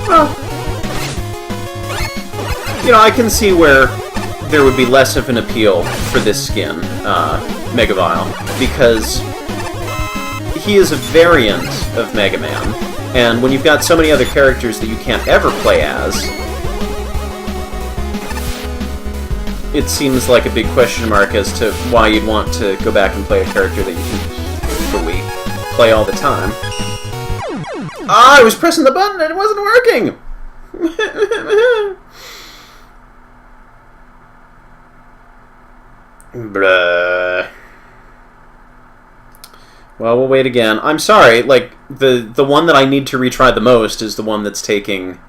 Well, you know, I can see where there would be less of an appeal for this skin, Megavile, because he is a variant of Mega Man, and when you've got so many other characters that you can't ever play as, it seems like a big question mark as to why you'd want to go back and play a character that you can hopefully play all the time. Ah, I was pressing the button and it wasn't working! Bruh. Well, we'll wait again. I'm sorry, like, the one that I need to retry the most is the one that's taking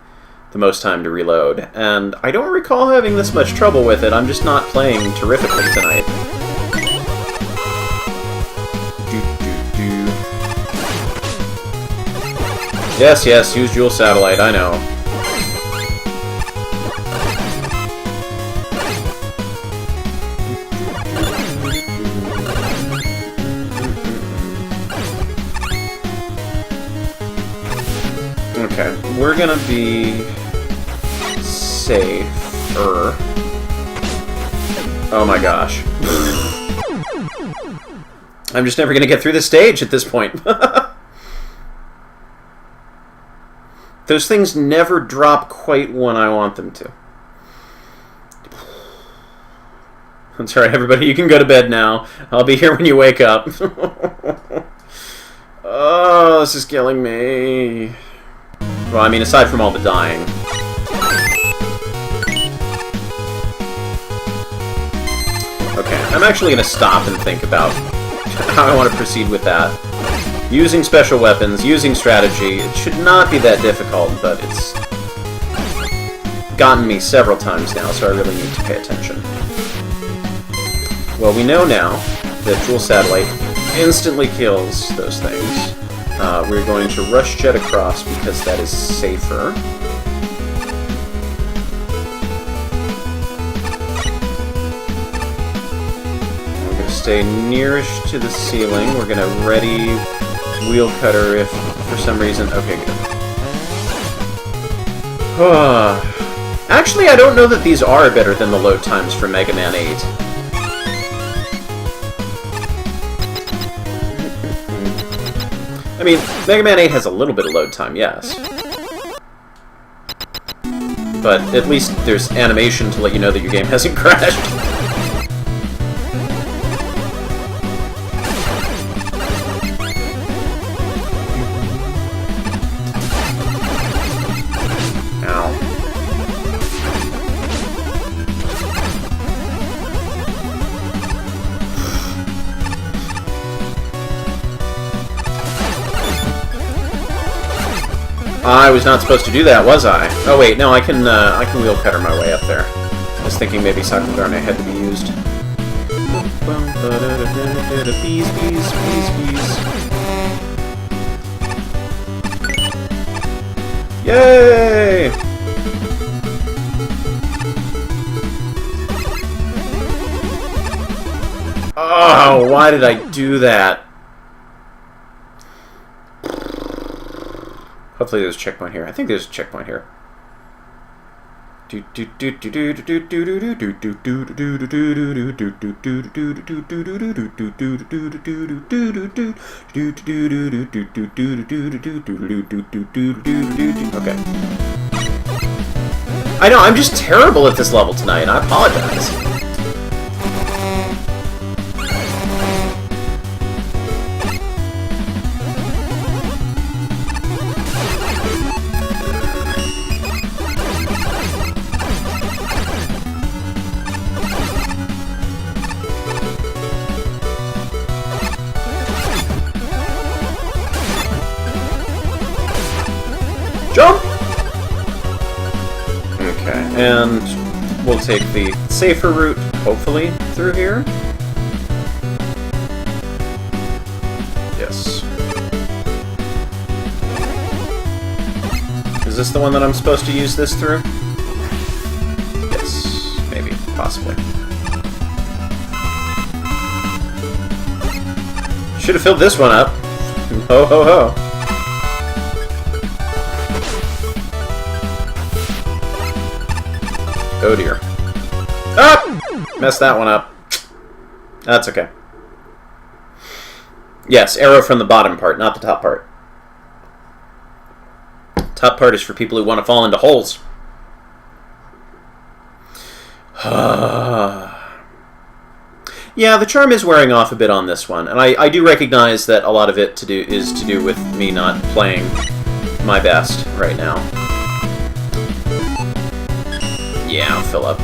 the most time to reload. And I don't recall having this much trouble with it. I'm just not playing terrifically tonight. Yes, yes, use Jewel Satellite, I know. Okay, we're gonna be safer. Oh my gosh. I'm just never gonna get through this stage at this point. Those things never drop quite when I want them to. That's right, everybody, you can go to bed now. I'll be here when you wake up. Oh, this is killing me. Well, I mean, aside from all the dying. Okay, I'm actually going to stop and think about how I want to proceed with that. Using special weapons, using strategy, it should not be that difficult, but it's gotten me several times now, so I really need to pay attention. Well, we know now that Jewel Satellite instantly kills those things. We're going to rush jet across because that is safer. We're going to stay nearest to the ceiling. We're going to ready wheel cutter if for some reason... Okay, good. Actually, I don't know that these are better than the load times for Mega Man 8. I mean, Mega Man 8 has a little bit of load time, yes. But at least there's animation to let you know that your game hasn't crashed. I was not supposed to do that, was I? Oh wait, no, I can wheel cutter my way up there. I was thinking maybe Sakugarne had to be used. Bees, bees, bees, bees. Yay! Oh, why did I do that? Hopefully there's a checkpoint here. I think there's a checkpoint here. Okay. I know, I'm just terrible at this level tonight, and I apologize. Jump! Okay, and we'll take the safer route, hopefully, through here. Yes. Is this the one that I'm supposed to use this through? Yes, maybe. Possibly. Should have filled this one up. Ho ho ho. Oh dear. Ah! Messed that one up. That's okay. Yes, arrow from the bottom part, not the top part. Top part is for people who want to fall into holes. Yeah, the charm is wearing off a bit on this one, and I do recognize that a lot of it is to do with me not playing my best right now. Yeah, I'll fill up.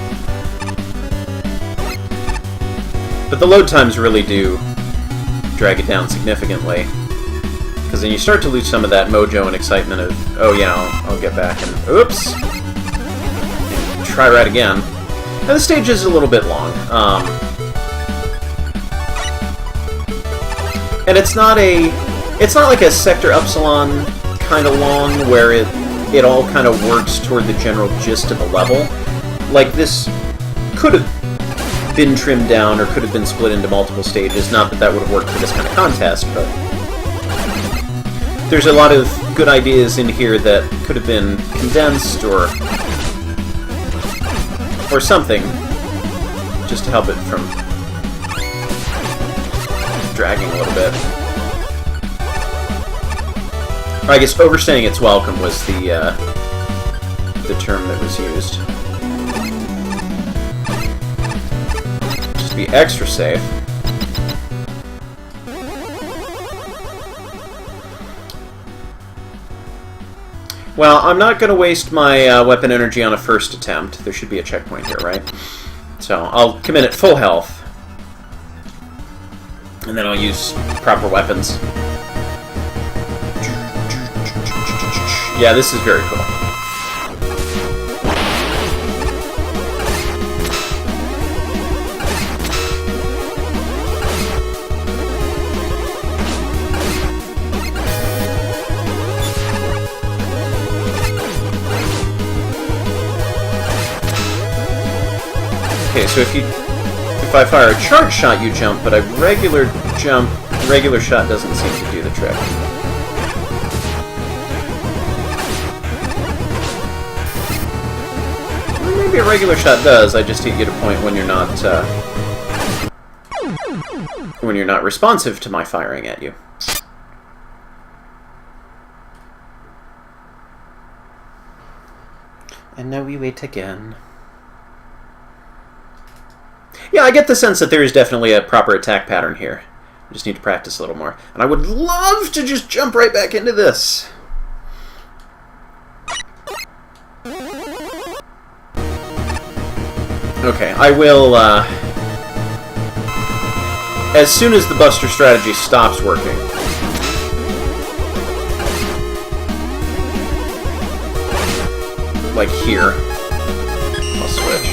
But the load times really do drag it down significantly, because then you start to lose some of that mojo and excitement of, oh yeah, I'll get back and oops, and try right again. And the stage is a little bit long, and it's not like a Sector Upsilon kind of long where it all kind of works toward the general gist of the level. Like, this could have been trimmed down or could have been split into multiple stages. Not that that would have worked for this kind of contest, but there's a lot of good ideas in here that could have been condensed or something, just to help it from dragging a little bit. Or I guess overstaying its welcome was the term that was used. Just to be extra safe. Well, I'm not going to waste my weapon energy on a first attempt. There should be a checkpoint here, right? So I'll come in at full health. And then I'll use proper weapons. Yeah, this is very cool. Okay, so if I fire a charge shot, you jump, but a regular shot doesn't seem to do the trick. Well, maybe a regular shot does. I just hit you at a point when you're not responsive to my firing at you. And now we wait again. Yeah, I get the sense that there is definitely a proper attack pattern here. I just need to practice a little more. And I would love to just jump right back into this. Okay, I will, as soon as the Buster strategy stops working. Like here. I'll switch.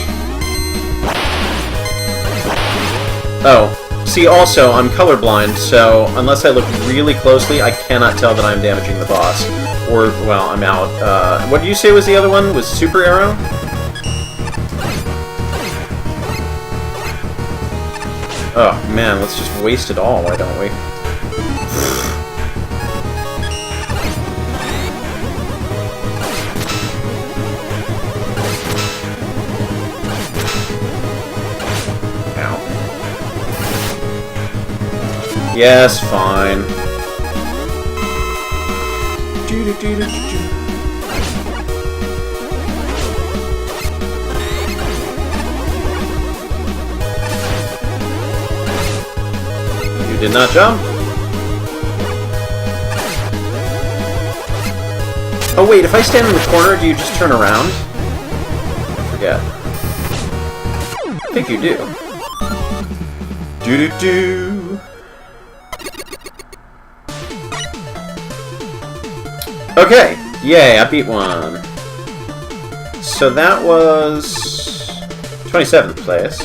Oh, see, also, I'm colorblind, so unless I look really closely, I cannot tell that I'm damaging the boss. Or, well, I'm out. What did you say was the other one? Was Super Arrow? Oh, man, let's just waste it all, why don't we? Yes, fine. You did not jump? Oh wait, if I stand in the corner, do you just turn around? I forget. I think you do. Do-do-do. Okay, yay, I beat one. So that was 27th place.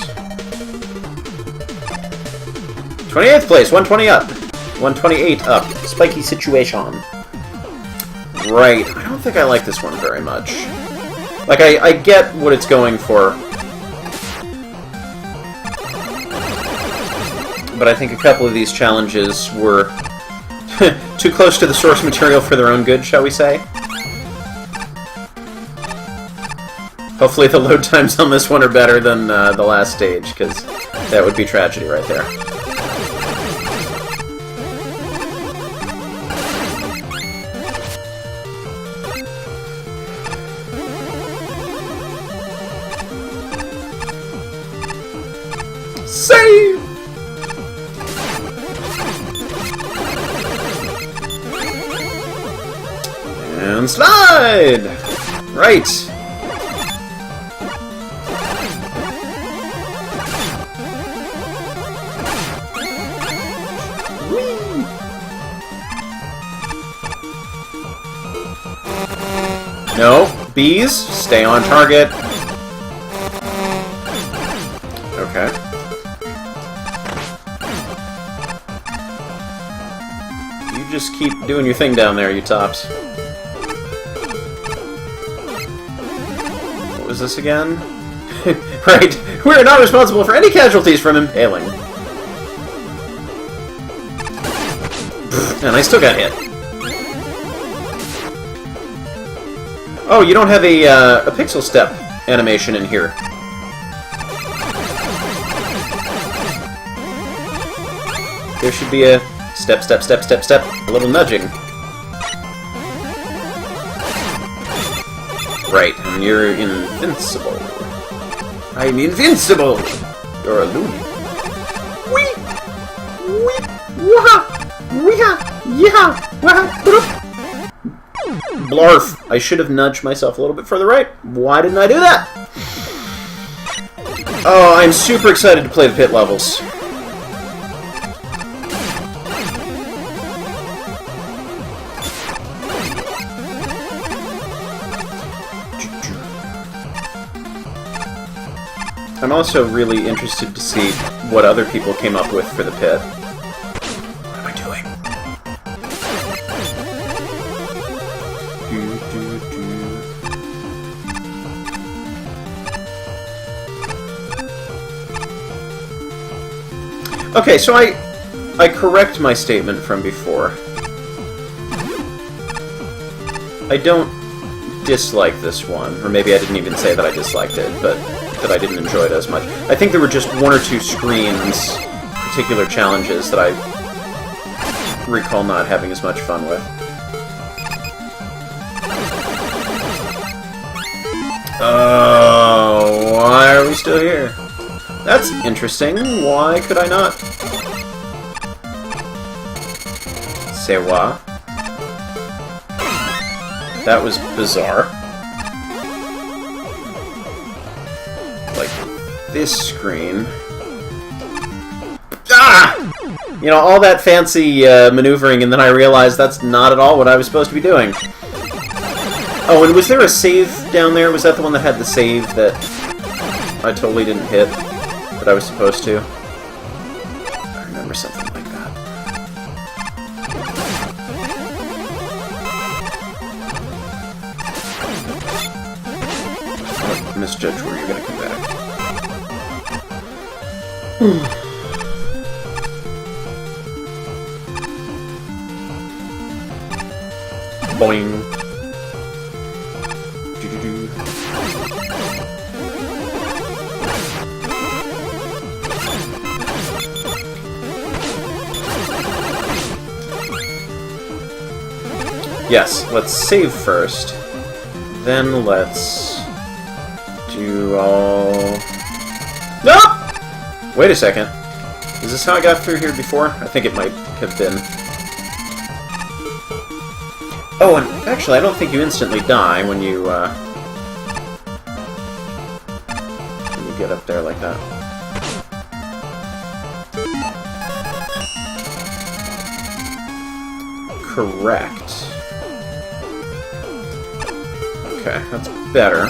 28th place, 120 up. 128 up. Spiky situation. Right, I don't think I like this one very much. Like, I get what it's going for but I think a couple of these challenges were too close to the source material for their own good, shall we say? Hopefully the load times on this one are better than the last stage, because that would be tragedy right there. Save! And slide! Right. Whee! No, bees, stay on target. Okay. You just keep doing your thing down there, you tops. What was this again? Right, we're not responsible for any casualties from impaling. And I still got hit. Oh, you don't have a pixel step animation in here. There should be a step, step, step, step, step, a little nudging. Right, and you're invincible. I'm invincible! You're a loony. Wee! Wee! Waha! Weeha! Yeeha! Waha! Bloop! Blarf! I should have nudged myself a little bit further right. Why didn't I do that? Oh, I'm super excited to play the pit levels. I'm also really interested to see what other people came up with for the pit. What am I doing? Okay, so I correct my statement from before. I don't dislike this one, or maybe I didn't even say that I disliked it, but that I didn't enjoy it as much. I think there were just one or two screens, particular challenges that I recall not having as much fun with. Oh, why are we still here? That's interesting. Why could I not? Say what? That was bizarre. Like, this screen. Ah! You know, all that fancy maneuvering, and then I realized that's not at all what I was supposed to be doing. Oh, and was there a save down there? Was that the one that had the save that I totally didn't hit? That I was supposed to? I remember something like that. I misjudged where you're gonna come back. Boing. Doo-doo-doo. Yes, let's save first. Then let's do all... Nope! Wait a second. Is this how I got through here before? I think it might have been. Oh, and actually, I don't think you instantly die when you get up there like that. Correct. Okay, that's better.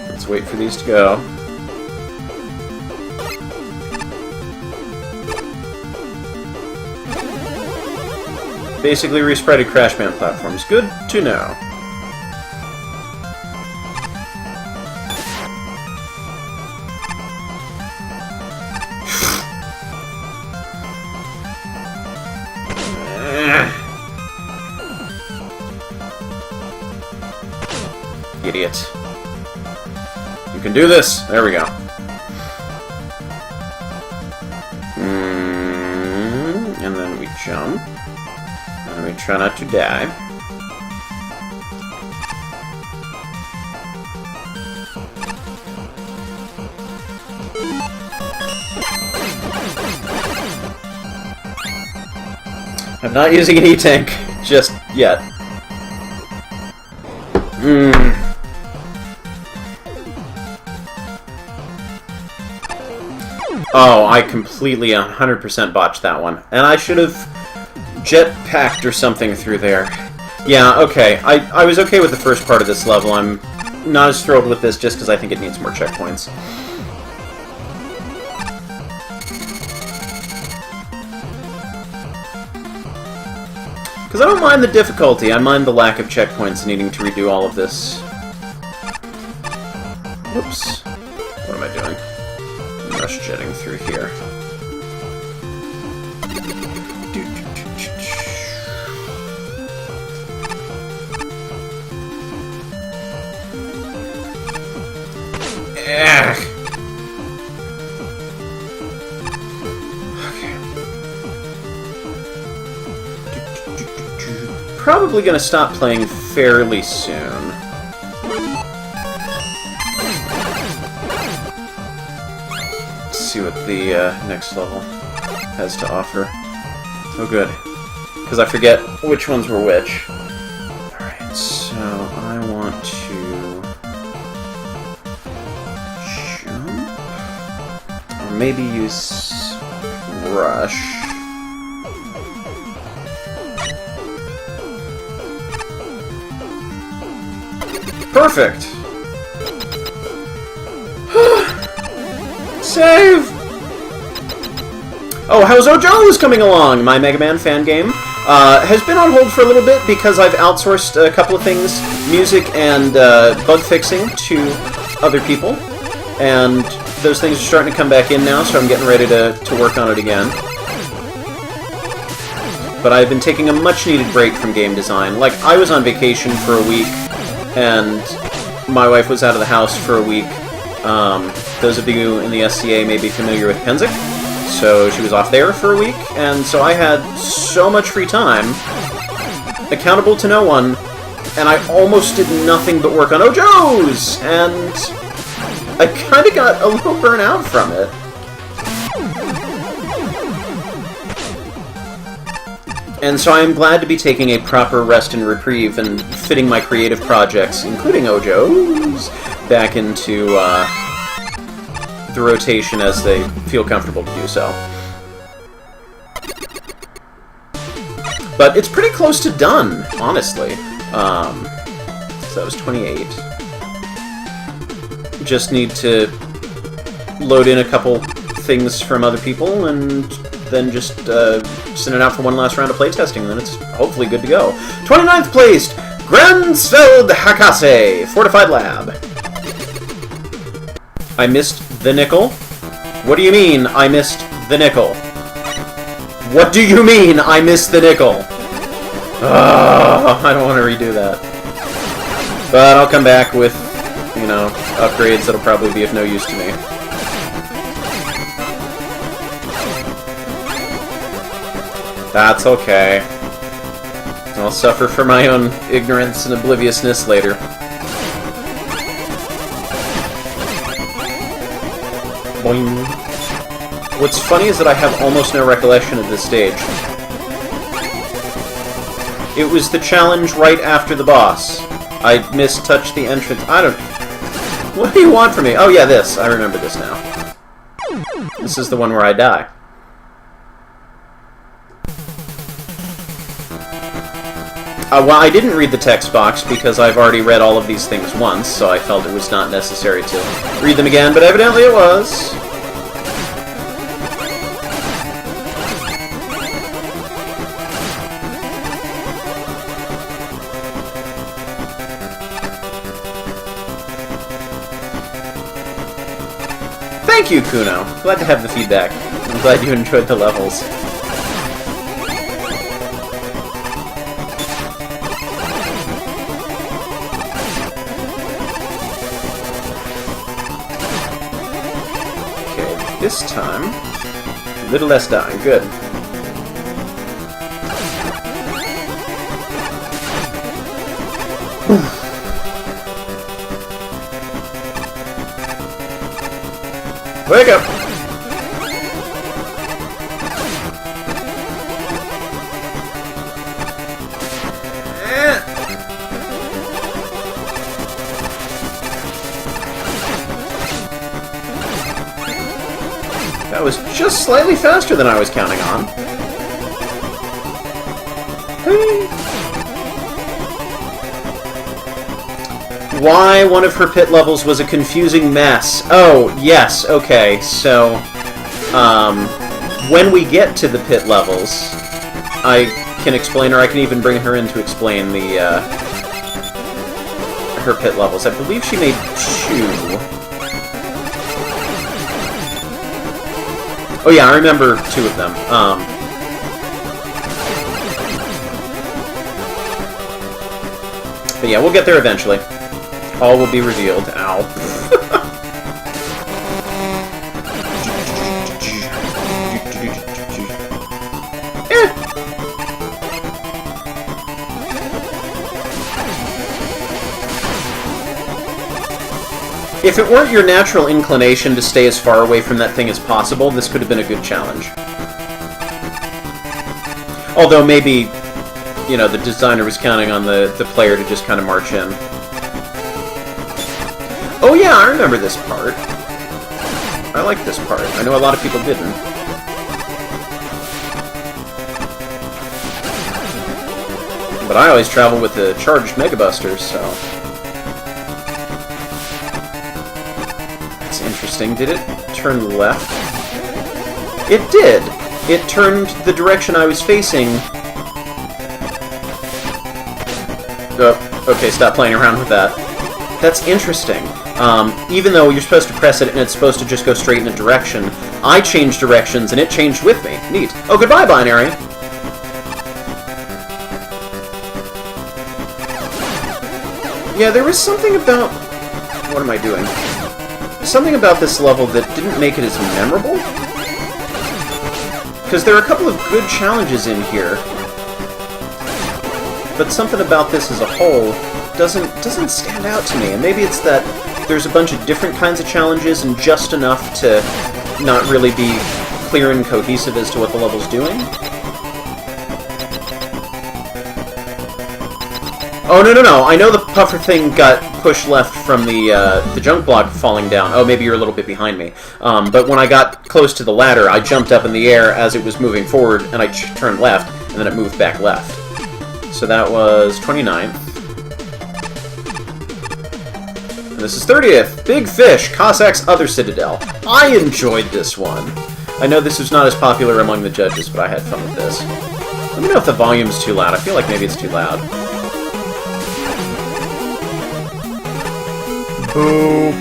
Let's wait for these to go. Basically respreaded Crash Band platforms. Good to know. Idiot. You can do this! There we go. And then we jump. And we try not to die. I'm not using an E-tank just yet. Oh, I completely 100% botched that one. And I should have jetpacked or something through there. Yeah, okay. I was okay with the first part of this level. I'm not as thrilled with this just because I think it needs more checkpoints. Because I don't mind the difficulty, I mind the lack of checkpoints and needing to redo all of this. Whoops. What am I doing? I'm rush jetting through here. Ugh. Probably gonna stop playing fairly soon. Let's see what the next level has to offer. Oh good, because I forget which ones were which. Alright, so I want to jump, or maybe use rush. Perfect! Save! Oh, how's Ojo's coming along? My Mega Man fan game has been on hold for a little bit because I've outsourced a couple of things, music and bug fixing, to other people. And those things are starting to come back in now, so I'm getting ready to work on it again. But I've been taking a much-needed break from game design. Like, I was on vacation for a week, and my wife was out of the house for a week. Those of you in the SCA may be familiar with Penzik, so she was off there for a week, and so I had so much free time, accountable to no one, and I almost did nothing but work on Ojo's, and I kind of got a little burnt out from it. And so I'm glad to be taking a proper rest and reprieve and fitting my creative projects, including Ojo's, back into the rotation as they feel comfortable to do so. But it's pretty close to done, honestly. So that was 28. Just need to load in a couple things from other people and then just send it out for one last round of playtesting, and then it's hopefully good to go. 29th placed, Gransfeld Hakase, Fortified Lab. I missed the nickel. What do you mean, I missed the nickel? What do you mean, I missed the nickel? I don't want to redo that. But I'll come back with, you know, upgrades that'll probably be of no use to me. That's okay. I'll suffer for my own ignorance and obliviousness later. Boing. What's funny is that I have almost no recollection of this stage. It was the challenge right after the boss. I mistouched the entrance. I don't... What do you want from me? Oh yeah, this. I remember this now. This is the one where I die. Well, I didn't read the text box because I've already read all of these things once, so I felt it was not necessary to read them again, but evidently it was. Thank you, Kuno. Glad to have the feedback. I'm glad you enjoyed the levels. This time, a little less dying. Good. Wake up! That was just slightly faster than I was counting on. Why one of her pit levels was a confusing mess. Oh, yes, okay, so... when we get to the pit levels, I can explain, or I can even bring her in to explain the, her pit levels. I believe she made 2. Oh yeah, I remember 2 of them. But yeah, we'll get there eventually. All will be revealed. Ow. If it weren't your natural inclination to stay as far away from that thing as possible, this could have been a good challenge. Although maybe, you know, the designer was counting on the player to just kind of march in. Oh yeah, I remember this part. I like this part. I know a lot of people didn't. But I always travel with the charged Mega Buster, so... Interesting. Did it turn left? It did! It turned the direction I was facing. Oh, okay, stop playing around with that. That's interesting. Even though you're supposed to press it and it's supposed to just go straight in a direction, I changed directions and it changed with me. Neat. Oh, goodbye, Binary! Yeah, there was something about... What am I doing? Something about this level that didn't make it as memorable? Because there are a couple of good challenges in here, but something about this as a whole doesn't stand out to me. And maybe it's that there's a bunch of different kinds of challenges and just enough to not really be clear and cohesive as to what the level's doing. Oh, no. I know the puffer thing got pushed left from the junk block falling down. Oh, maybe you're a little bit behind me. But when I got close to the ladder, I jumped up in the air as it was moving forward, and I turned left, and then it moved back left. So that was 29th. And this is 30th. Big Fish, Cossacks' other citadel. I enjoyed this one. I know this is not as popular among the judges, but I had fun with this. Let me know if the volume's too loud. I feel like maybe it's too loud. Boo!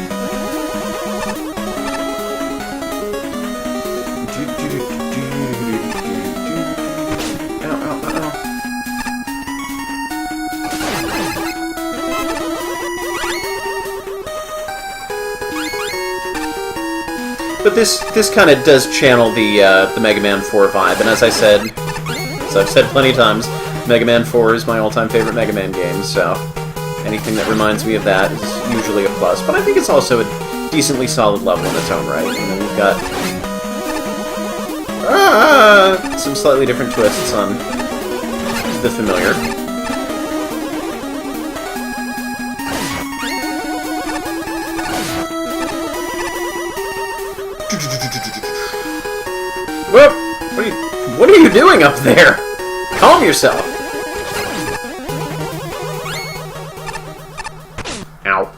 But this kind of does channel the Mega Man 4 vibe, and as I've said plenty of times, Mega Man 4 is my all-time favorite Mega Man game, so anything that reminds me of that is usually a plus. But I think it's also a decently solid level in its own right. You know, we've got some slightly different twists on the familiar. Whoop! What are you doing up there? Calm yourself. Ow.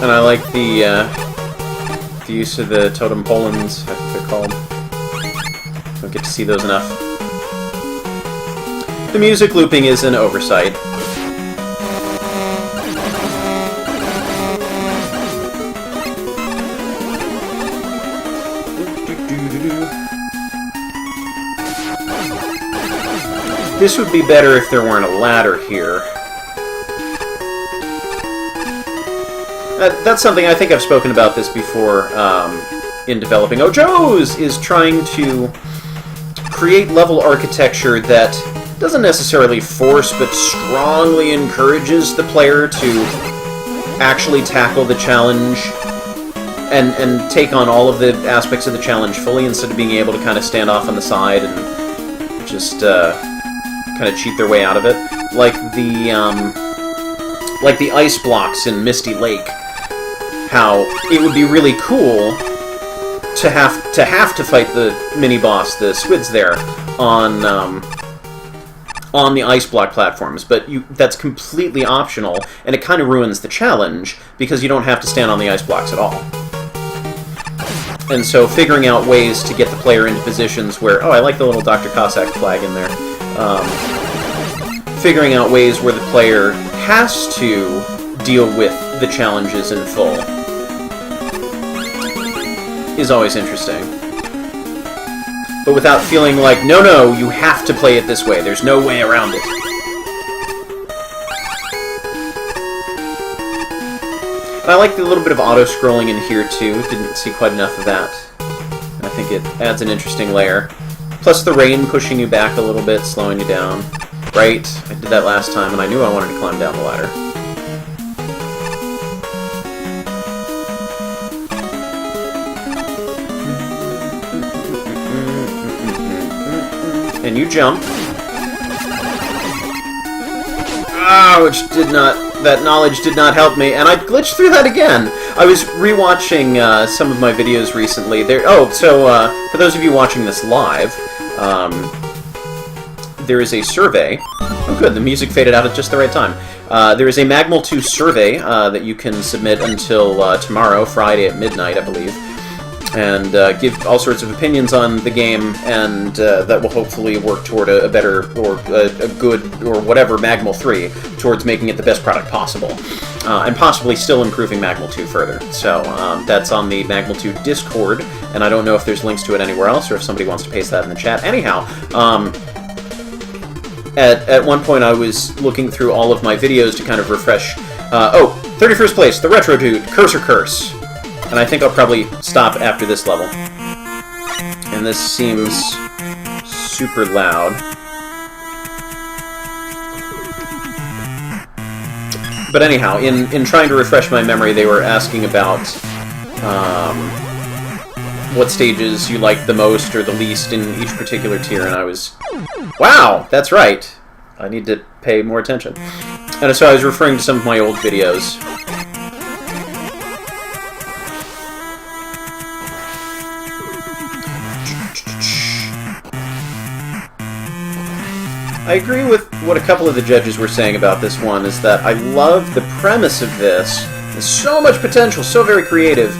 And I like the use of the totem polens, I think they're called. Don't get to see those enough. The music looping is an oversight. This would be better if there weren't a ladder here. That's something I think I've spoken about this before in developing Ojo's, is trying to create level architecture that doesn't necessarily force, but strongly encourages the player to actually tackle the challenge and take on all of the aspects of the challenge fully, instead of being able to kind of stand off on the side and just kind of cheat their way out of it. Like the ice blocks in Misty Lake. How it would be really cool to have to fight the mini-boss, the squids there, on the ice block platforms, but that's completely optional, and it kind of ruins the challenge, because you don't have to stand on the ice blocks at all. And so figuring out ways to get the player into positions where, oh, I like the little Dr. Cossack flag in there, figuring out ways where the player has to deal with the challenges in full is always interesting. But without feeling like, no, you have to play it this way, there's no way around it. And I like the little bit of auto-scrolling in here, too. Didn't see quite enough of that. And I think it adds an interesting layer. Plus the rain pushing you back a little bit, slowing you down. Right? I did that last time, and I knew I wanted to climb down the ladder. And you jump. Which did not... That knowledge did not help me, and I glitched through that again. I was rewatching some of my videos recently. For those of you watching this live, there is a survey. Oh, good, the music faded out at just the right time. There is a Magmal 2 survey that you can submit until tomorrow, Friday at midnight, I believe, and give all sorts of opinions on the game, and that will hopefully work toward a better, or a good, or whatever Magmal 3, towards making it the best product possible, and possibly still improving Magmal 2 further. So that's on the Magmal 2 Discord, and I don't know if there's links to it anywhere else, or if somebody wants to paste that in the chat. Anyhow, at one point I was looking through all of my videos to kind of refresh... 31st place, the Retro Dude, Cursor Curse. And I think I'll probably stop after this level. And this seems super loud. But anyhow, in trying to refresh my memory, they were asking about what stages you liked the most or the least in each particular tier, and I was... Wow, that's right! I need to pay more attention. And so I was referring to some of my old videos. I agree with what a couple of the judges were saying about this one, is that I love the premise of this. There's so much potential, so very creative,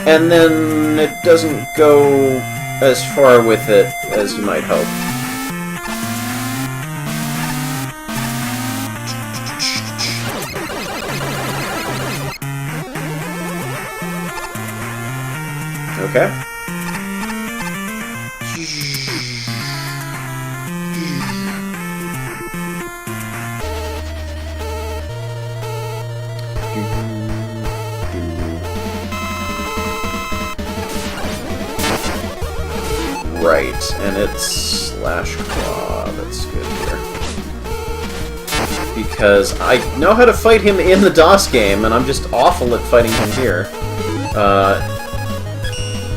and then it doesn't go as far with it as you might hope. Okay. Right, and it's slash claw. That's good here. Because I know how to fight him in the DOS game, and I'm just awful at fighting him here.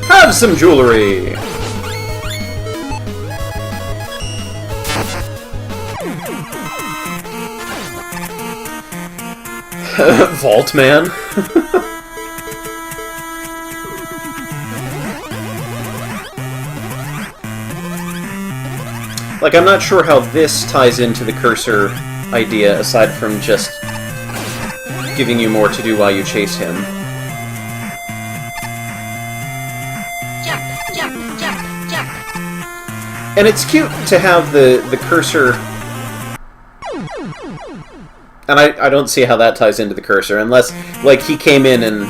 Have some jewelry! Vault Man? Like, I'm not sure how this ties into the cursor idea, aside from just giving you more to do while you chase him. Jump, jump, jump, jump. And it's cute to have the cursor... And I don't see how that ties into the cursor, unless, like, he came in and...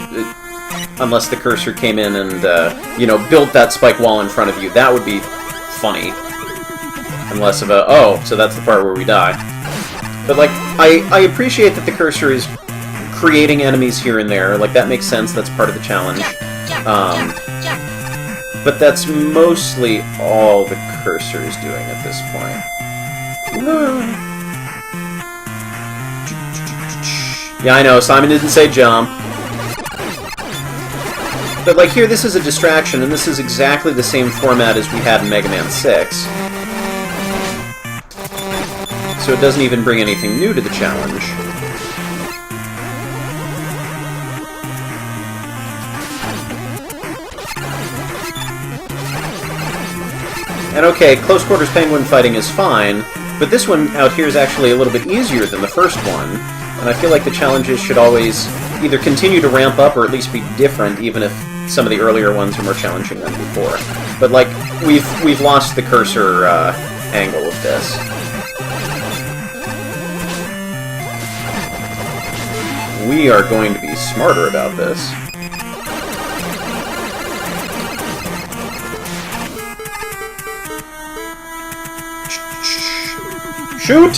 Unless the cursor came in and, you know, built that spike wall in front of you. That would be funny. Unless of so that's the part where we die. But, like, I appreciate that the cursor is creating enemies here and there. Like, that makes sense. That's part of the challenge. But that's mostly all the cursor is doing at this point. Yeah, I know, Simon didn't say jump. But, like, here, this is a distraction, and this is exactly the same format as we had in Mega Man 6. So it doesn't even bring anything new to the challenge. And okay, close quarters penguin fighting is fine, but this one out here is actually a little bit easier than the first one, and I feel like the challenges should always either continue to ramp up or at least be different, even if some of the earlier ones are more challenging than before. But, like, we've lost the cursor angle of this. We are going to be smarter about this. Shoot!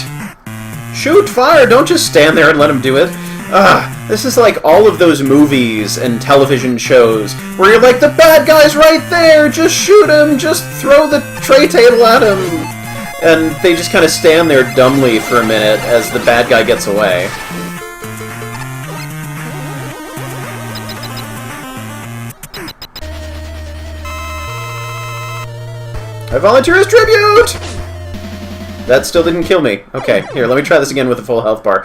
Shoot! Fire! Don't just stand there and let him do it. This is like all of those movies and television shows where you're like, the bad guy's right there! Just shoot him! Just throw the tray table at him! And they just kind of stand there dumbly for a minute as the bad guy gets away. I volunteer as tribute! That still didn't kill me. Okay, here, let me try this again with a full health bar.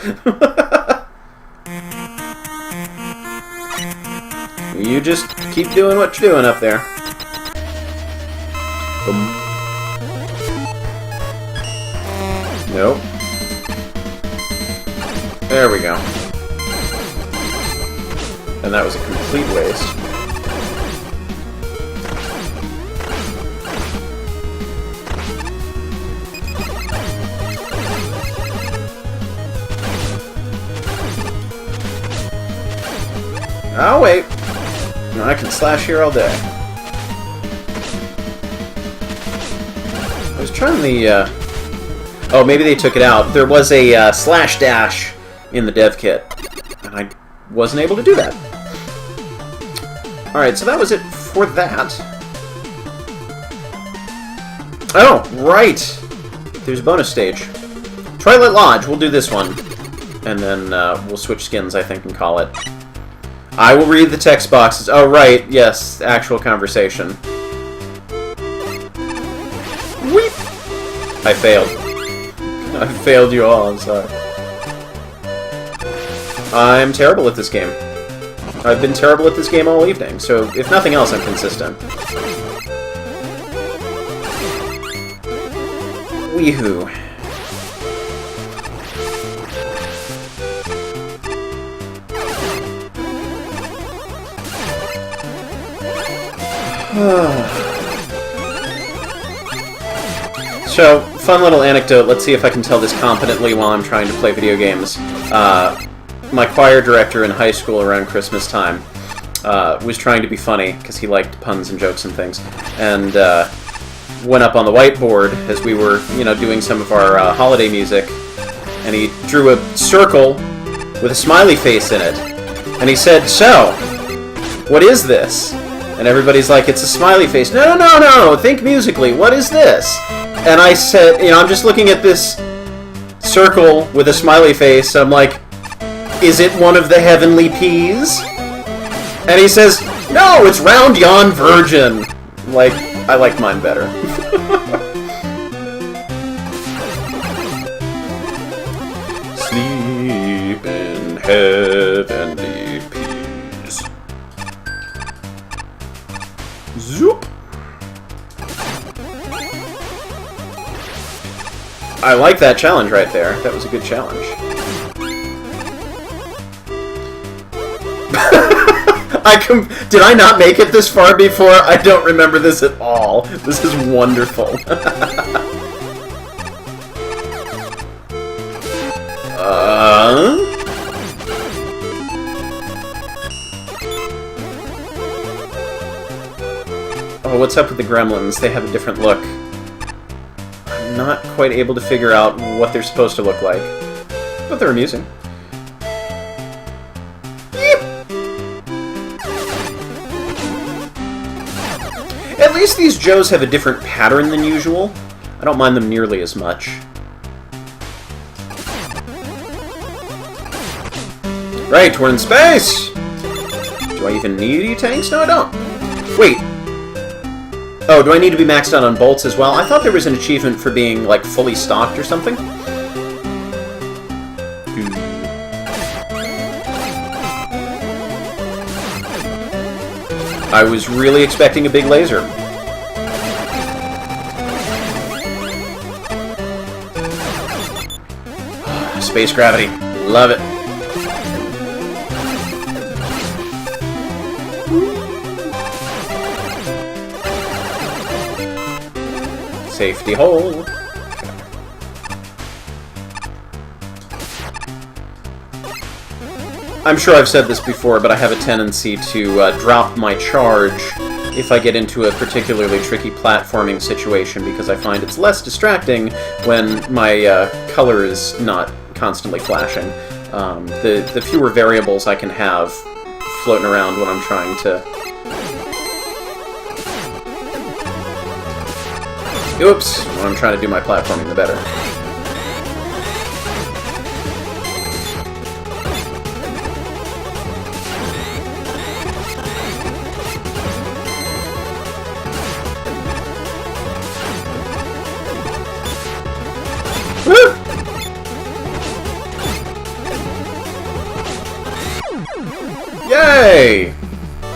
You just keep doing what you're doing up there. Boom. Nope. There we go. And that was a complete waste. Oh, wait. No, I can slash here all day. I was trying the, Oh, maybe they took it out. There was a slash dash in the dev kit, and I wasn't able to do that. Alright, so that was it for that. Oh, right! There's a bonus stage. Twilight Lodge, we'll do this one. And then we'll switch skins, I think, and call it. I will read the text boxes. Oh, right. Yes, actual conversation. Weep! I failed. I failed you all, I'm sorry. I'm terrible at this game. I've been terrible at this game all evening, so if nothing else, I'm consistent. Weehoo. So, fun little anecdote. Let's see if I can tell this competently while I'm trying to play video games. My choir director in high school around Christmas time was trying to be funny, because he liked puns and jokes and things, and went up on the whiteboard as we were, you know, doing some of our holiday music, and he drew a circle with a smiley face in it, and he said, "So, what is this?" And everybody's like, "It's a smiley face." "No, no, no, no, think musically. What is this?" And I said, you know, I'm just looking at this circle with a smiley face. I'm like, "Is it one of the heavenly peas?" And he says, "No, it's round yon virgin." Like, I like mine better. Sleep in heavenly peas. Zoop. I like that challenge right there. That was a good challenge. Did I not make it this far before? I don't remember this at all. This is wonderful. Oh, what's up with the gremlins? They have a different look. I'm not quite able to figure out what they're supposed to look like, but they're amusing. least these Joes have a different pattern than usual. I don't mind them nearly as much. Right, we're in space! Do I even need E-tanks? No, I don't. Wait. Oh, do I need to be maxed out on bolts as well? I thought there was an achievement for being, like, fully stocked or something. I was really expecting a big laser. Space gravity. Love it. Safety hole. I'm sure I've said this before, but I have a tendency to drop my charge if I get into a particularly tricky platforming situation, because I find it's less distracting when my color is not constantly flashing. The fewer variables I can have floating around when I'm trying to... Oops! When I'm trying to do my platforming, the better. Woo! Yay!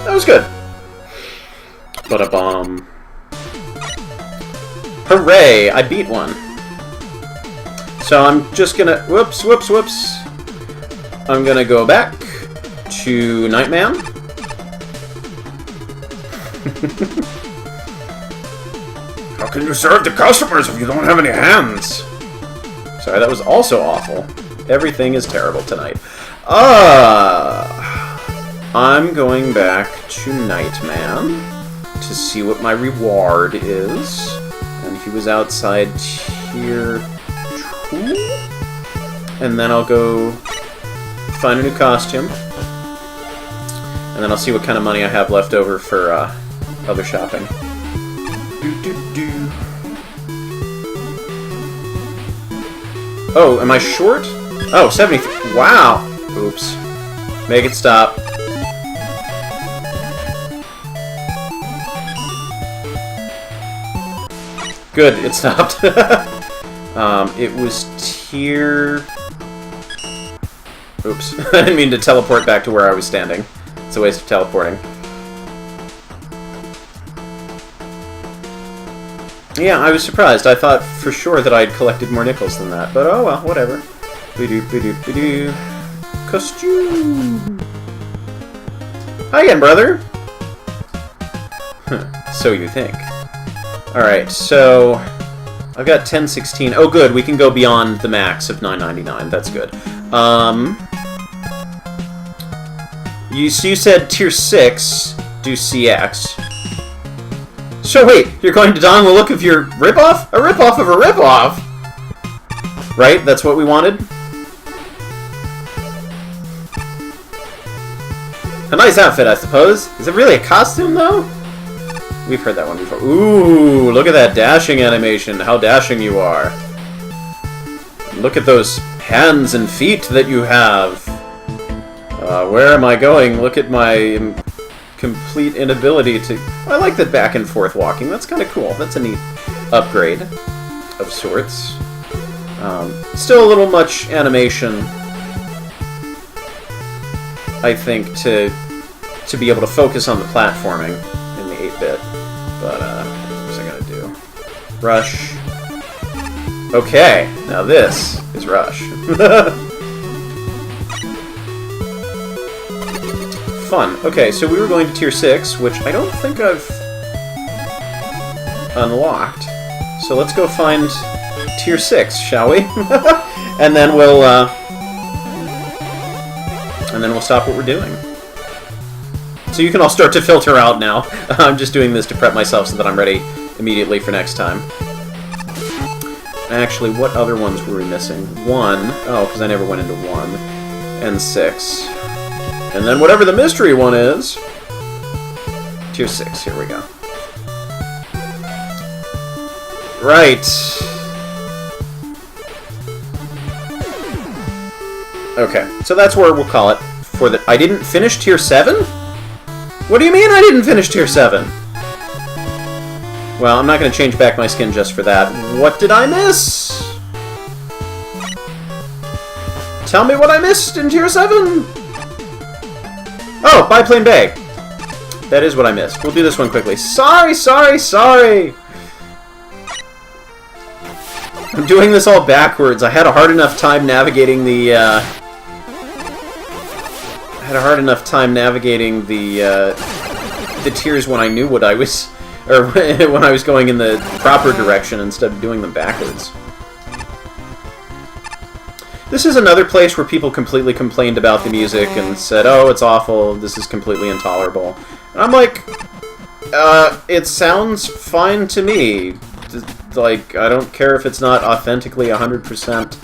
That was good. Ba-da-bomb. Hooray! I beat one. So I'm just gonna... Whoops, whoops, whoops. I'm gonna go back to Nightman. How can you serve the customers if you don't have any hands? Sorry, that was also awful. Everything is terrible tonight. I'm going back to Nightman to see what my reward is. And he was outside tier 2. And then I'll go find a new costume. And then I'll see what kind of money I have left over for other shopping. Oh, am I short? Oh, 73. Wow! Oops. Make it stop. Good, it stopped. It was tier... Oops. I didn't mean to teleport back to where I was standing. It's a waste of teleporting. Yeah, I was surprised. I thought for sure that I'd collected more nickels than that, but oh well, whatever. Be-doo. Costume! Hi again, brother! So you think. Alright, so... I've got 1016. Oh good, we can go beyond the max of 999. That's good. You said tier 6, do CX. So wait, you're going to don the look of your ripoff? A ripoff of a ripoff! Right? That's what we wanted? A nice outfit, I suppose. Is it really a costume, though? We've heard that one before. Ooh, look at that dashing animation. How dashing you are. Look at those hands and feet that you have. Where am I going? Look at my complete inability to... I like that back and forth walking. That's kind of cool. That's a neat upgrade of sorts. Still a little much animation, I think, to be able to focus on the platforming in the 8-bit. But, what was I gonna do? Rush. Okay, now this is Rush. Fun. Okay, so we were going to tier 6, which I don't think I've unlocked. So let's go find tier 6, shall we? And then we'll stop what we're doing. So you can all start to filter out now. I'm just doing this to prep myself so that I'm ready immediately for next time. Actually, what other ones were we missing? 1. Oh, because I never went into 1. And 6. And then whatever the mystery one is... Tier 6, here we go. Right. Okay, so that's where we'll call it for the... I didn't finish Tier 7? What do you mean I didn't finish Tier 7? Well, I'm not going to change back my skin just for that. What did I miss? Tell me what I missed in Tier 7! Oh, Biplane Bay. That is what I missed. We'll do this one quickly. Sorry! I'm doing this all backwards. I had a hard enough time navigating the, the tiers when I knew what I was... Or when I was going in the proper direction instead of doing them backwards. This is another place where people completely complained about the music and said, oh, it's awful, this is completely intolerable. And I'm like, it sounds fine to me. Like, I don't care if it's not authentically 100%,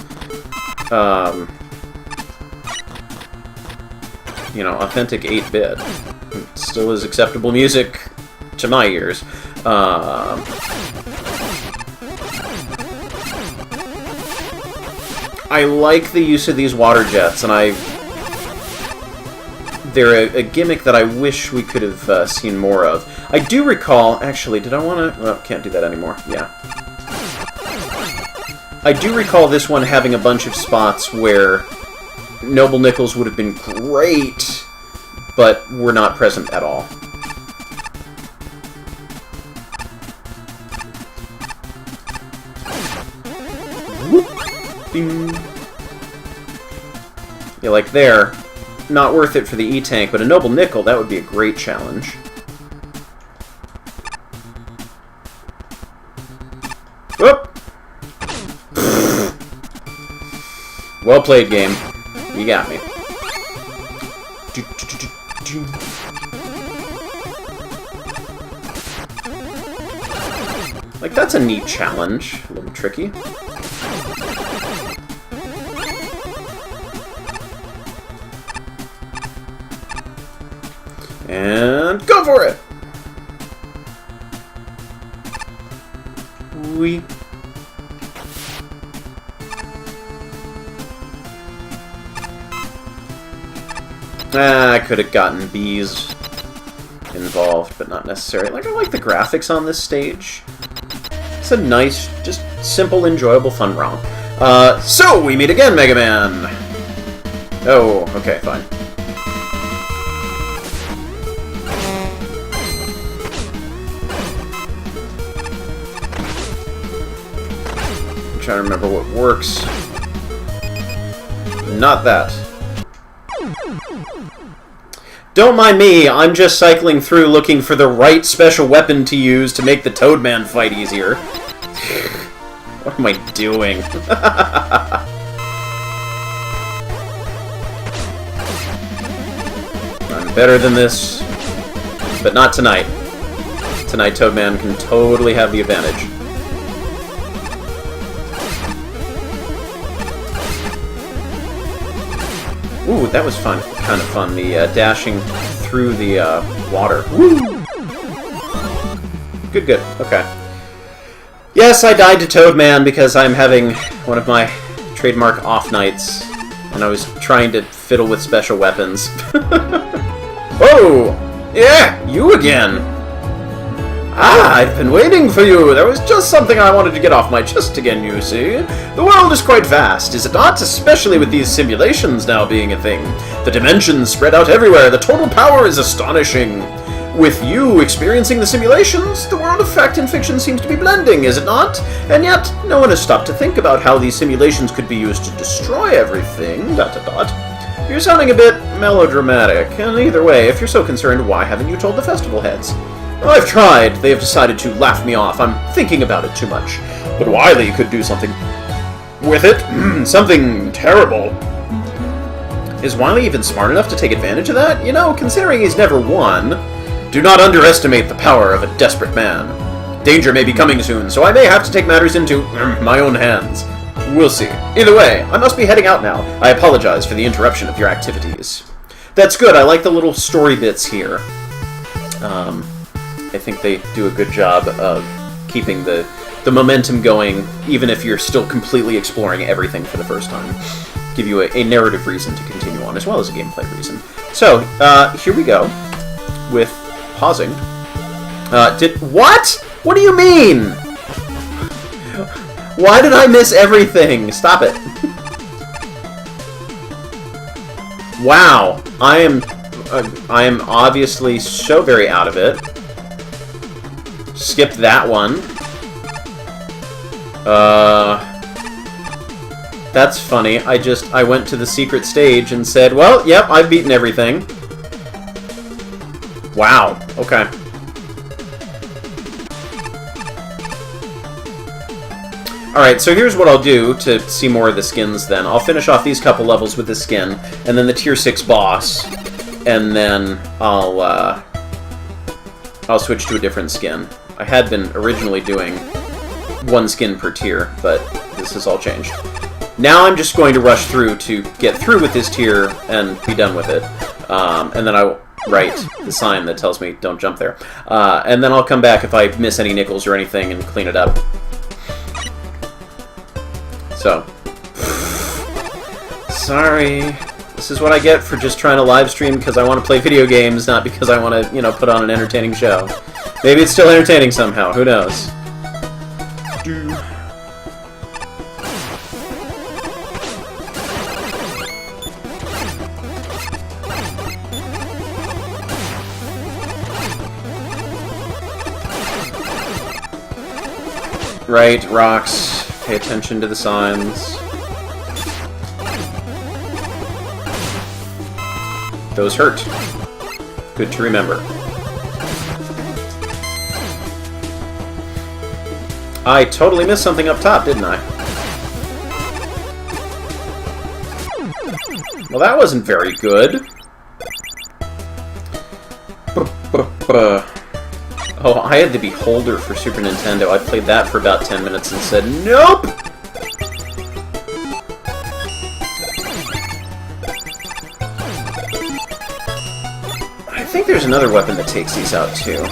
you know, authentic 8-bit. It still is acceptable music to my ears. I like the use of these water jets, and they're a gimmick that I wish we could have seen more of. I do recall, actually, did I want to... Well, can't do that anymore. Yeah. I do recall this one having a bunch of spots where Noble Nickels would have been great, but were not present at all. Bing. Yeah, like there. Not worth it for the E-Tank, but a Noble Nickel, that would be a great challenge. Whoop! Well played, game. You got me. Like, that's a neat challenge. A little tricky. And go for it! Wee. I could have gotten bees involved, but not necessary. Like, I like the graphics on this stage. It's a nice, just simple, enjoyable, fun romp. So, we meet again, Mega Man! Oh, okay, fine. I'm trying to remember what works. Not that. Don't mind me, I'm just cycling through looking for the right special weapon to use to make the Toadman fight easier. What am I doing? I'm better than this, but not tonight. Tonight Toadman can totally have the advantage. Ooh, that was fun. Kind of fun. The dashing through the water. Woo! Good, good. Okay. Yes, I died to Toadman because I'm having one of my trademark off nights, and I was trying to fiddle with special weapons. Oh! Yeah! You again! Ah, I've been waiting for you! There was just something I wanted to get off my chest again, you see. The world is quite vast, is it not? Especially with these simulations now being a thing. The dimensions spread out everywhere, the total power is astonishing. With you experiencing the simulations, the world of fact and fiction seems to be blending, is it not? And yet, no one has stopped to think about how these simulations could be used to destroy everything, ... You're sounding a bit melodramatic, and either way, if you're so concerned, why haven't you told the festival heads? Well, I've tried. They have decided to laugh me off. I'm thinking about it too much. But Wily could do something with it. Something terrible. Is Wily even smart enough to take advantage of that? You know, considering he's never won. Do not underestimate the power of a desperate man. Danger may be coming soon, so I may have to take matters into my own hands. We'll see. Either way, I must be heading out now. I apologize for the interruption of your activities. That's good. I like the little story bits here. I think they do a good job of keeping the the momentum going, even if you're still completely exploring everything for the first time. Give you a narrative reason to continue on, as well as a gameplay reason. So, here we go, with pausing. What? What do you mean? Why did I miss everything? Stop it. Wow, I am obviously so very out of it. Skipped that one. That's funny. I went to the secret stage and said, well, yep, I've beaten everything. Wow, okay. Alright, so here's what I'll do to see more of the skins then. I'll finish off these couple levels with the skin, and then the Tier 6 boss, and then I'll switch to a different skin. I had been originally doing one skin per tier, but this has all changed. Now I'm just going to rush through to get through with this tier and be done with it. And then I'll write the sign that tells me don't jump there. And then I'll come back if I miss any nickels or anything and clean it up. So, sorry. This is what I get for just trying to live stream because I want to play video games, not because I want to, you know, put on an entertaining show. Maybe it's still entertaining somehow. Who knows? Right, rocks. Pay attention to the signs. Those hurt. Good to remember. I totally missed something up top, didn't I? Well, that wasn't very good. Oh, I had the Beholder for Super Nintendo. I played that for about 10 minutes and said, nope! I think there's another weapon that takes these out, too.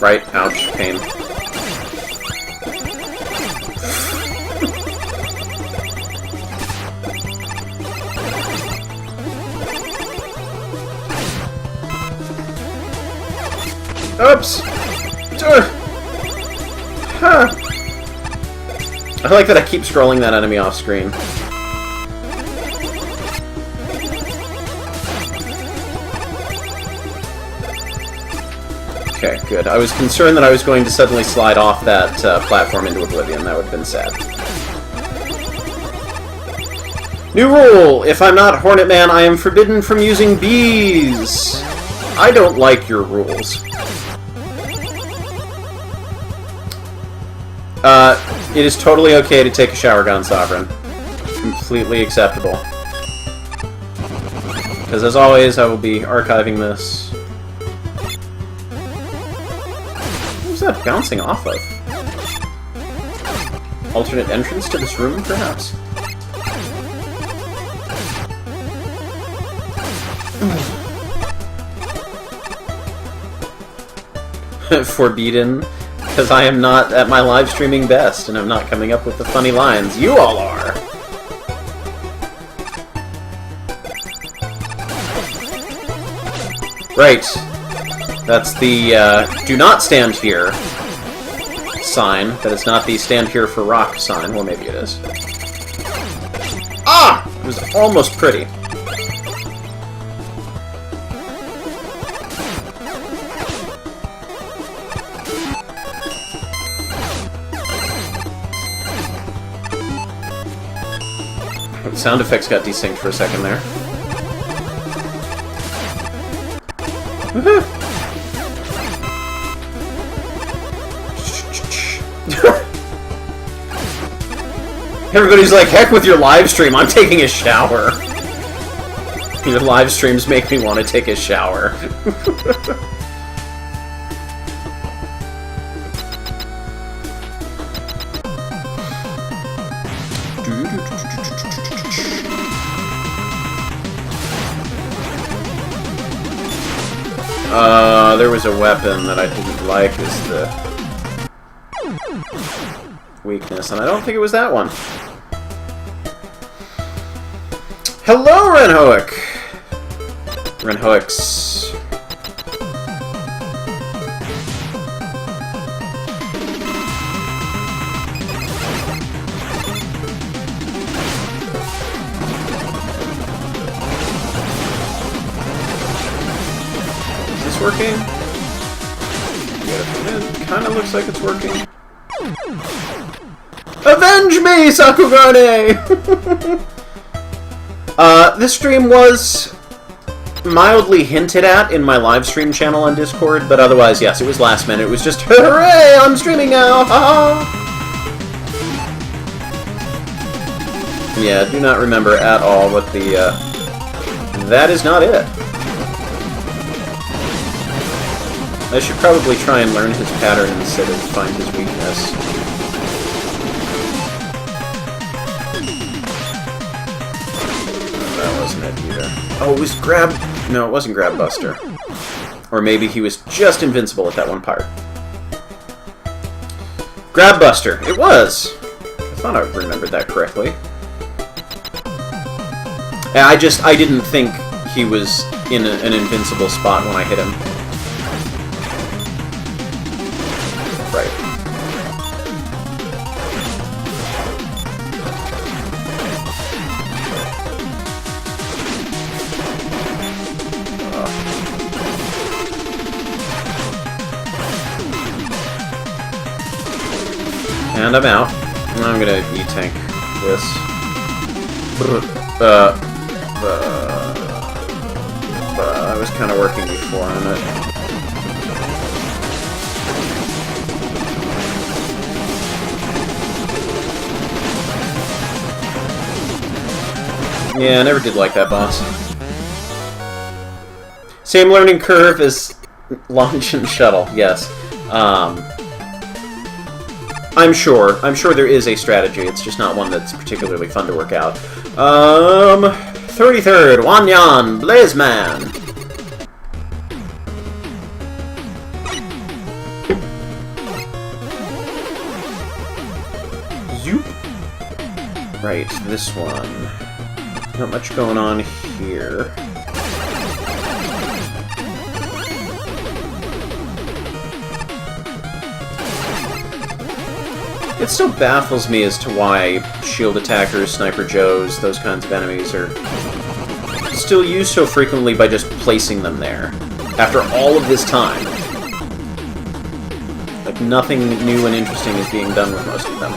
Right, ouch, pain. Oops! Huh. I like that I keep scrolling that enemy off screen. Okay, good. I was concerned that I was going to suddenly slide off that platform into oblivion. That would have been sad. New rule! If I'm not Hornet Man, I am forbidden from using bees! I don't like your rules. It is totally okay to take a shower, Gun Sovereign. Completely acceptable. Because as always, I will be archiving this. Who's that bouncing off of? Alternate entrance to this room, perhaps? Forbidden. Because I am not at my live streaming best, and I'm not coming up with the funny lines. You all are! Right. That's the, do not stand here sign. That is not the stand here for rock sign. Well, maybe it is. Ah! It was almost pretty. Sound effects got desynced for a second there. Woohoo! Everybody's like, heck with your live stream, I'm taking a shower. Your live streams make me want to take a shower. There was a weapon that I didn't like as the weakness, and I don't think it was that one. Hello, Renhoek! Renhoeks. Is this working? Yeah, it kind of looks like it's working. Avenge me, Sakugane! This stream was mildly hinted at in my live stream channel on Discord, but otherwise, yes, it was last minute. It was just, hooray, I'm streaming now! Yeah, do not remember at all what the, that is not it. I should probably try and learn his pattern instead of find his weakness. That wasn't it either. Oh, it was Grab... No, it wasn't Grab Buster. Or maybe he was just invincible at that one part. Grab Buster. It was! I thought I remembered that correctly. I didn't think he was in an invincible spot when I hit him. Right. And I'm out. I'm gonna E-tank this. I was kind of working before on it. Yeah, I never did like that boss. Same learning curve as launch and shuttle, yes. I'm sure there is a strategy, it's just not one that's particularly fun to work out. 33rd, Wanyan, Blazeman! Zoop! Right, this one. Not much going on here. It still baffles me as to why shield attackers, sniper joes, those kinds of enemies are still used so frequently by just placing them there. After all of this time. Like, nothing new and interesting is being done with most of them.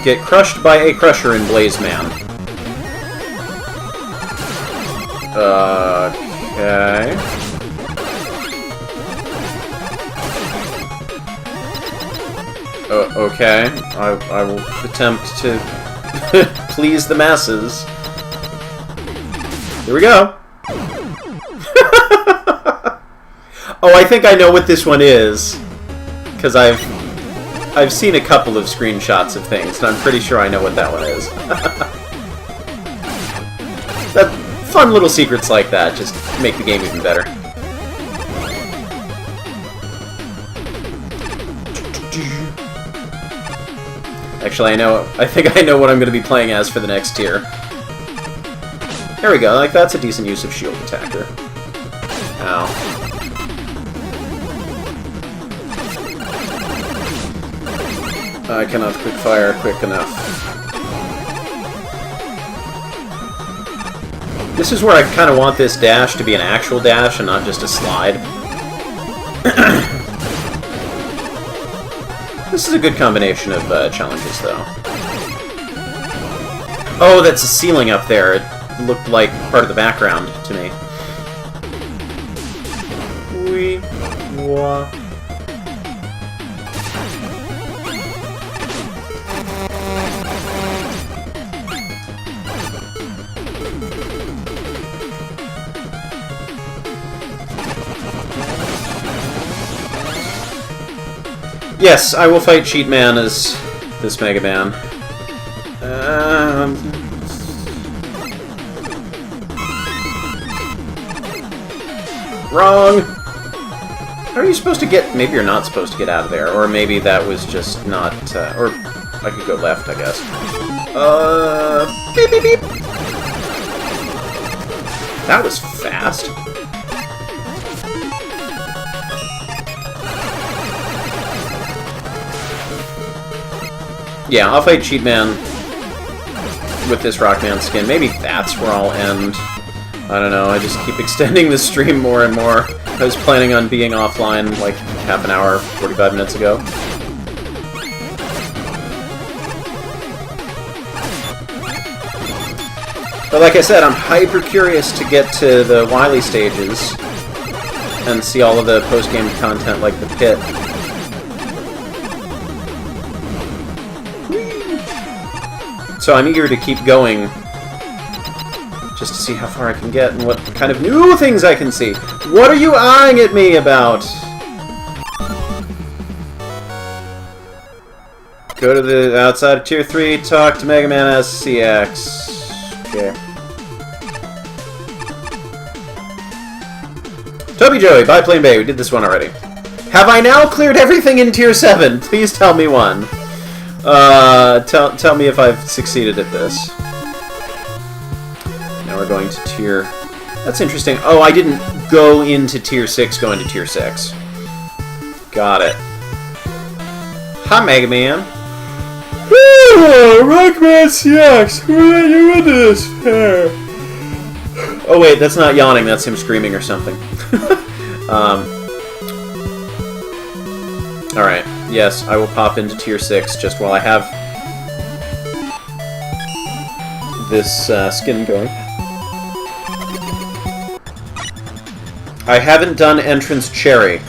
Get crushed by a crusher in Blazeman. Okay. Okay. I will attempt to please the masses. Here we go. Oh, I think I know what this one is, because I've seen a couple of screenshots of things, and I'm pretty sure I know what that one is. That fun little secrets like that just make the game even better. Actually, I think I know what I'm going to be playing as for the next tier. There we go, like, that's a decent use of shield attacker. Ow. I cannot quick fire quick enough. This is where I kind of want this dash to be an actual dash and not just a slide. This is a good combination of challenges, though. Oh, that's a ceiling up there. It looked like part of the background to me. Wee. Wah. Yes, I will fight Cheat Man as this Mega Man. Wrong! How are you supposed to get... Maybe you're not supposed to get out of there. Or maybe that was just not... or I could go left, I guess. Beep, beep, beep! That was fast. Yeah, I'll fight Cheat Man with this Rockman skin. Maybe that's where I'll end. I don't know, I just keep extending the stream more and more. I was planning on being offline like half an hour, 45 minutes ago. But like I said, I'm hyper curious to get to the Wily stages and see all of the post-game content like the pit. So I'm eager to keep going just to see how far I can get and what kind of new things I can see. What are you eyeing at me about? Go to the outside of Tier 3, talk to Mega Man SCX. Okay. Toby Joey, Biplane Bay, we did this one already. Have I now cleared everything in Tier 7? Please tell me one. Tell me if I've succeeded at this. Now we're going to Tier... That's interesting. Oh, I didn't go into Tier 6, go into Tier 6. Got it. Hi, Mega Man. Rockman CX! Who are you in this? Oh wait, that's not yawning, that's him screaming or something. Alright, yes, I will pop into Tier 6 just while I have this skin going. I haven't done Entrance Cherry.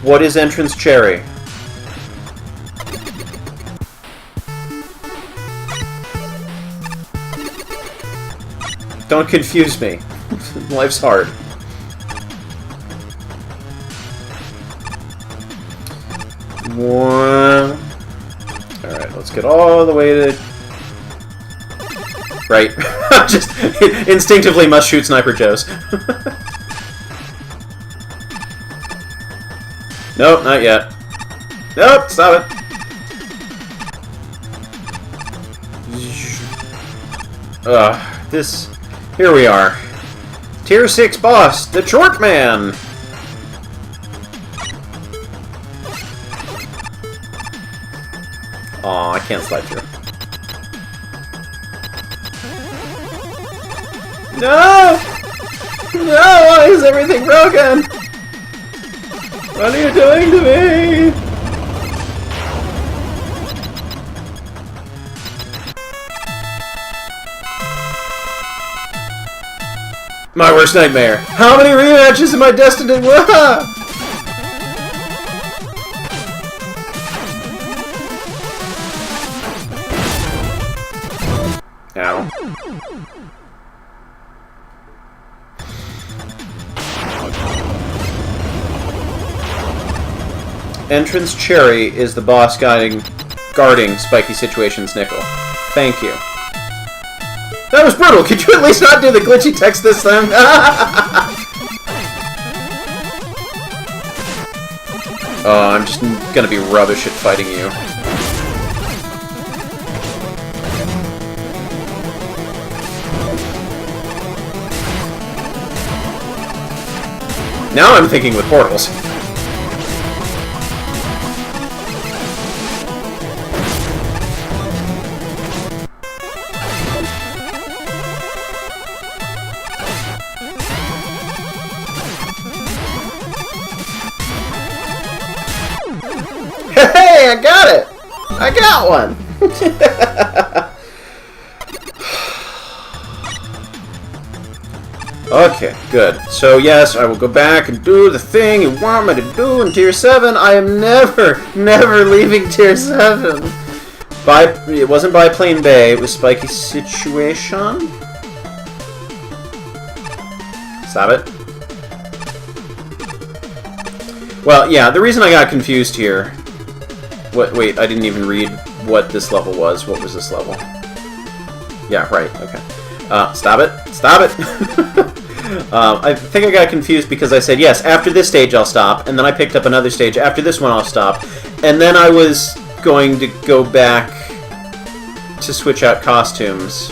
What is Entrance Cherry? Don't confuse me. Life's hard. One. Alright, let's get all the way to... Right. Just instinctively must shoot Sniper Joes. Nope, not yet. Nope, stop it. This... Here we are. Tier 6 boss, the Short Man! Aw, I can't slide through. No! No! Why is everything broken? What are you doing to me? My worst nightmare. How many rematches am I destined to... Ow. Entrance Cherry is the boss guarding Spiky Situation's nickel. Thank you. That was brutal! Could you at least not do the glitchy text this time? Oh, I'm just gonna be rubbish at fighting you. Now I'm thinking with portals. Hey, I got it! I got one! Okay, good. So yes, I will go back and do the thing you want me to do in Tier 7. I am never leaving Tier 7! It wasn't Biplane Bay, it was Spiky Situation. Stop it. Well, yeah, the reason I got confused here... Wait, I didn't even read what this level was. What was this level? Yeah, right, okay. Stop it. Stop it! I think I got confused because I said, yes, after this stage I'll stop, and then I picked up another stage. After this one I'll stop, and then I was going to go back to switch out costumes.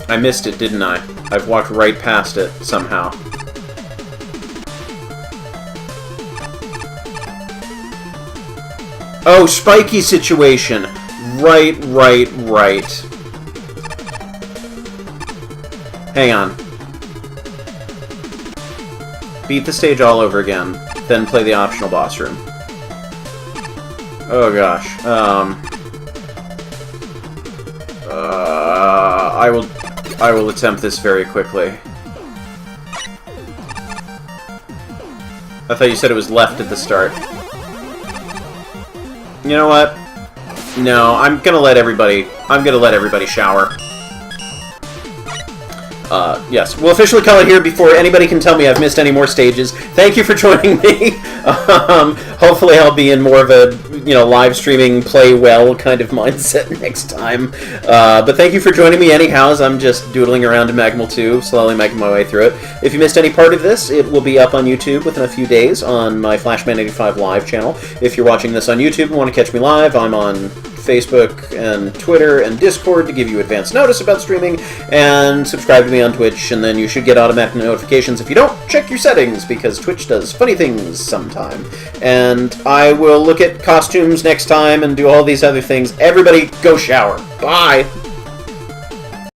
I missed it, didn't I? I've walked right past it, somehow. Oh, Spiky situation! Right. Hang on. Beat the stage all over again, then play the optional boss room. Oh gosh. I will attempt this very quickly. I thought you said it was left at the start. You know what? No, I'm gonna let everybody shower. Yes, we'll officially call it here before anybody can tell me I've missed any more stages. Thank you for joining me. Hopefully I'll be in more of a, live streaming, play well kind of mindset next time. But thank you for joining me anyhow, as I'm just doodling around in Magmal 2, slowly making my way through it. If you missed any part of this, it will be up on YouTube within a few days on my Flashman85 live channel. If you're watching this on YouTube and want to catch me live, I'm on Facebook and Twitter and Discord to give you advance notice about streaming, and subscribe to me on Twitch, and then you should get automatic notifications. If you don't, check your settings, because Twitch does funny things sometime. And I will look at costumes next time and do all these other things. Everybody, go shower. Bye!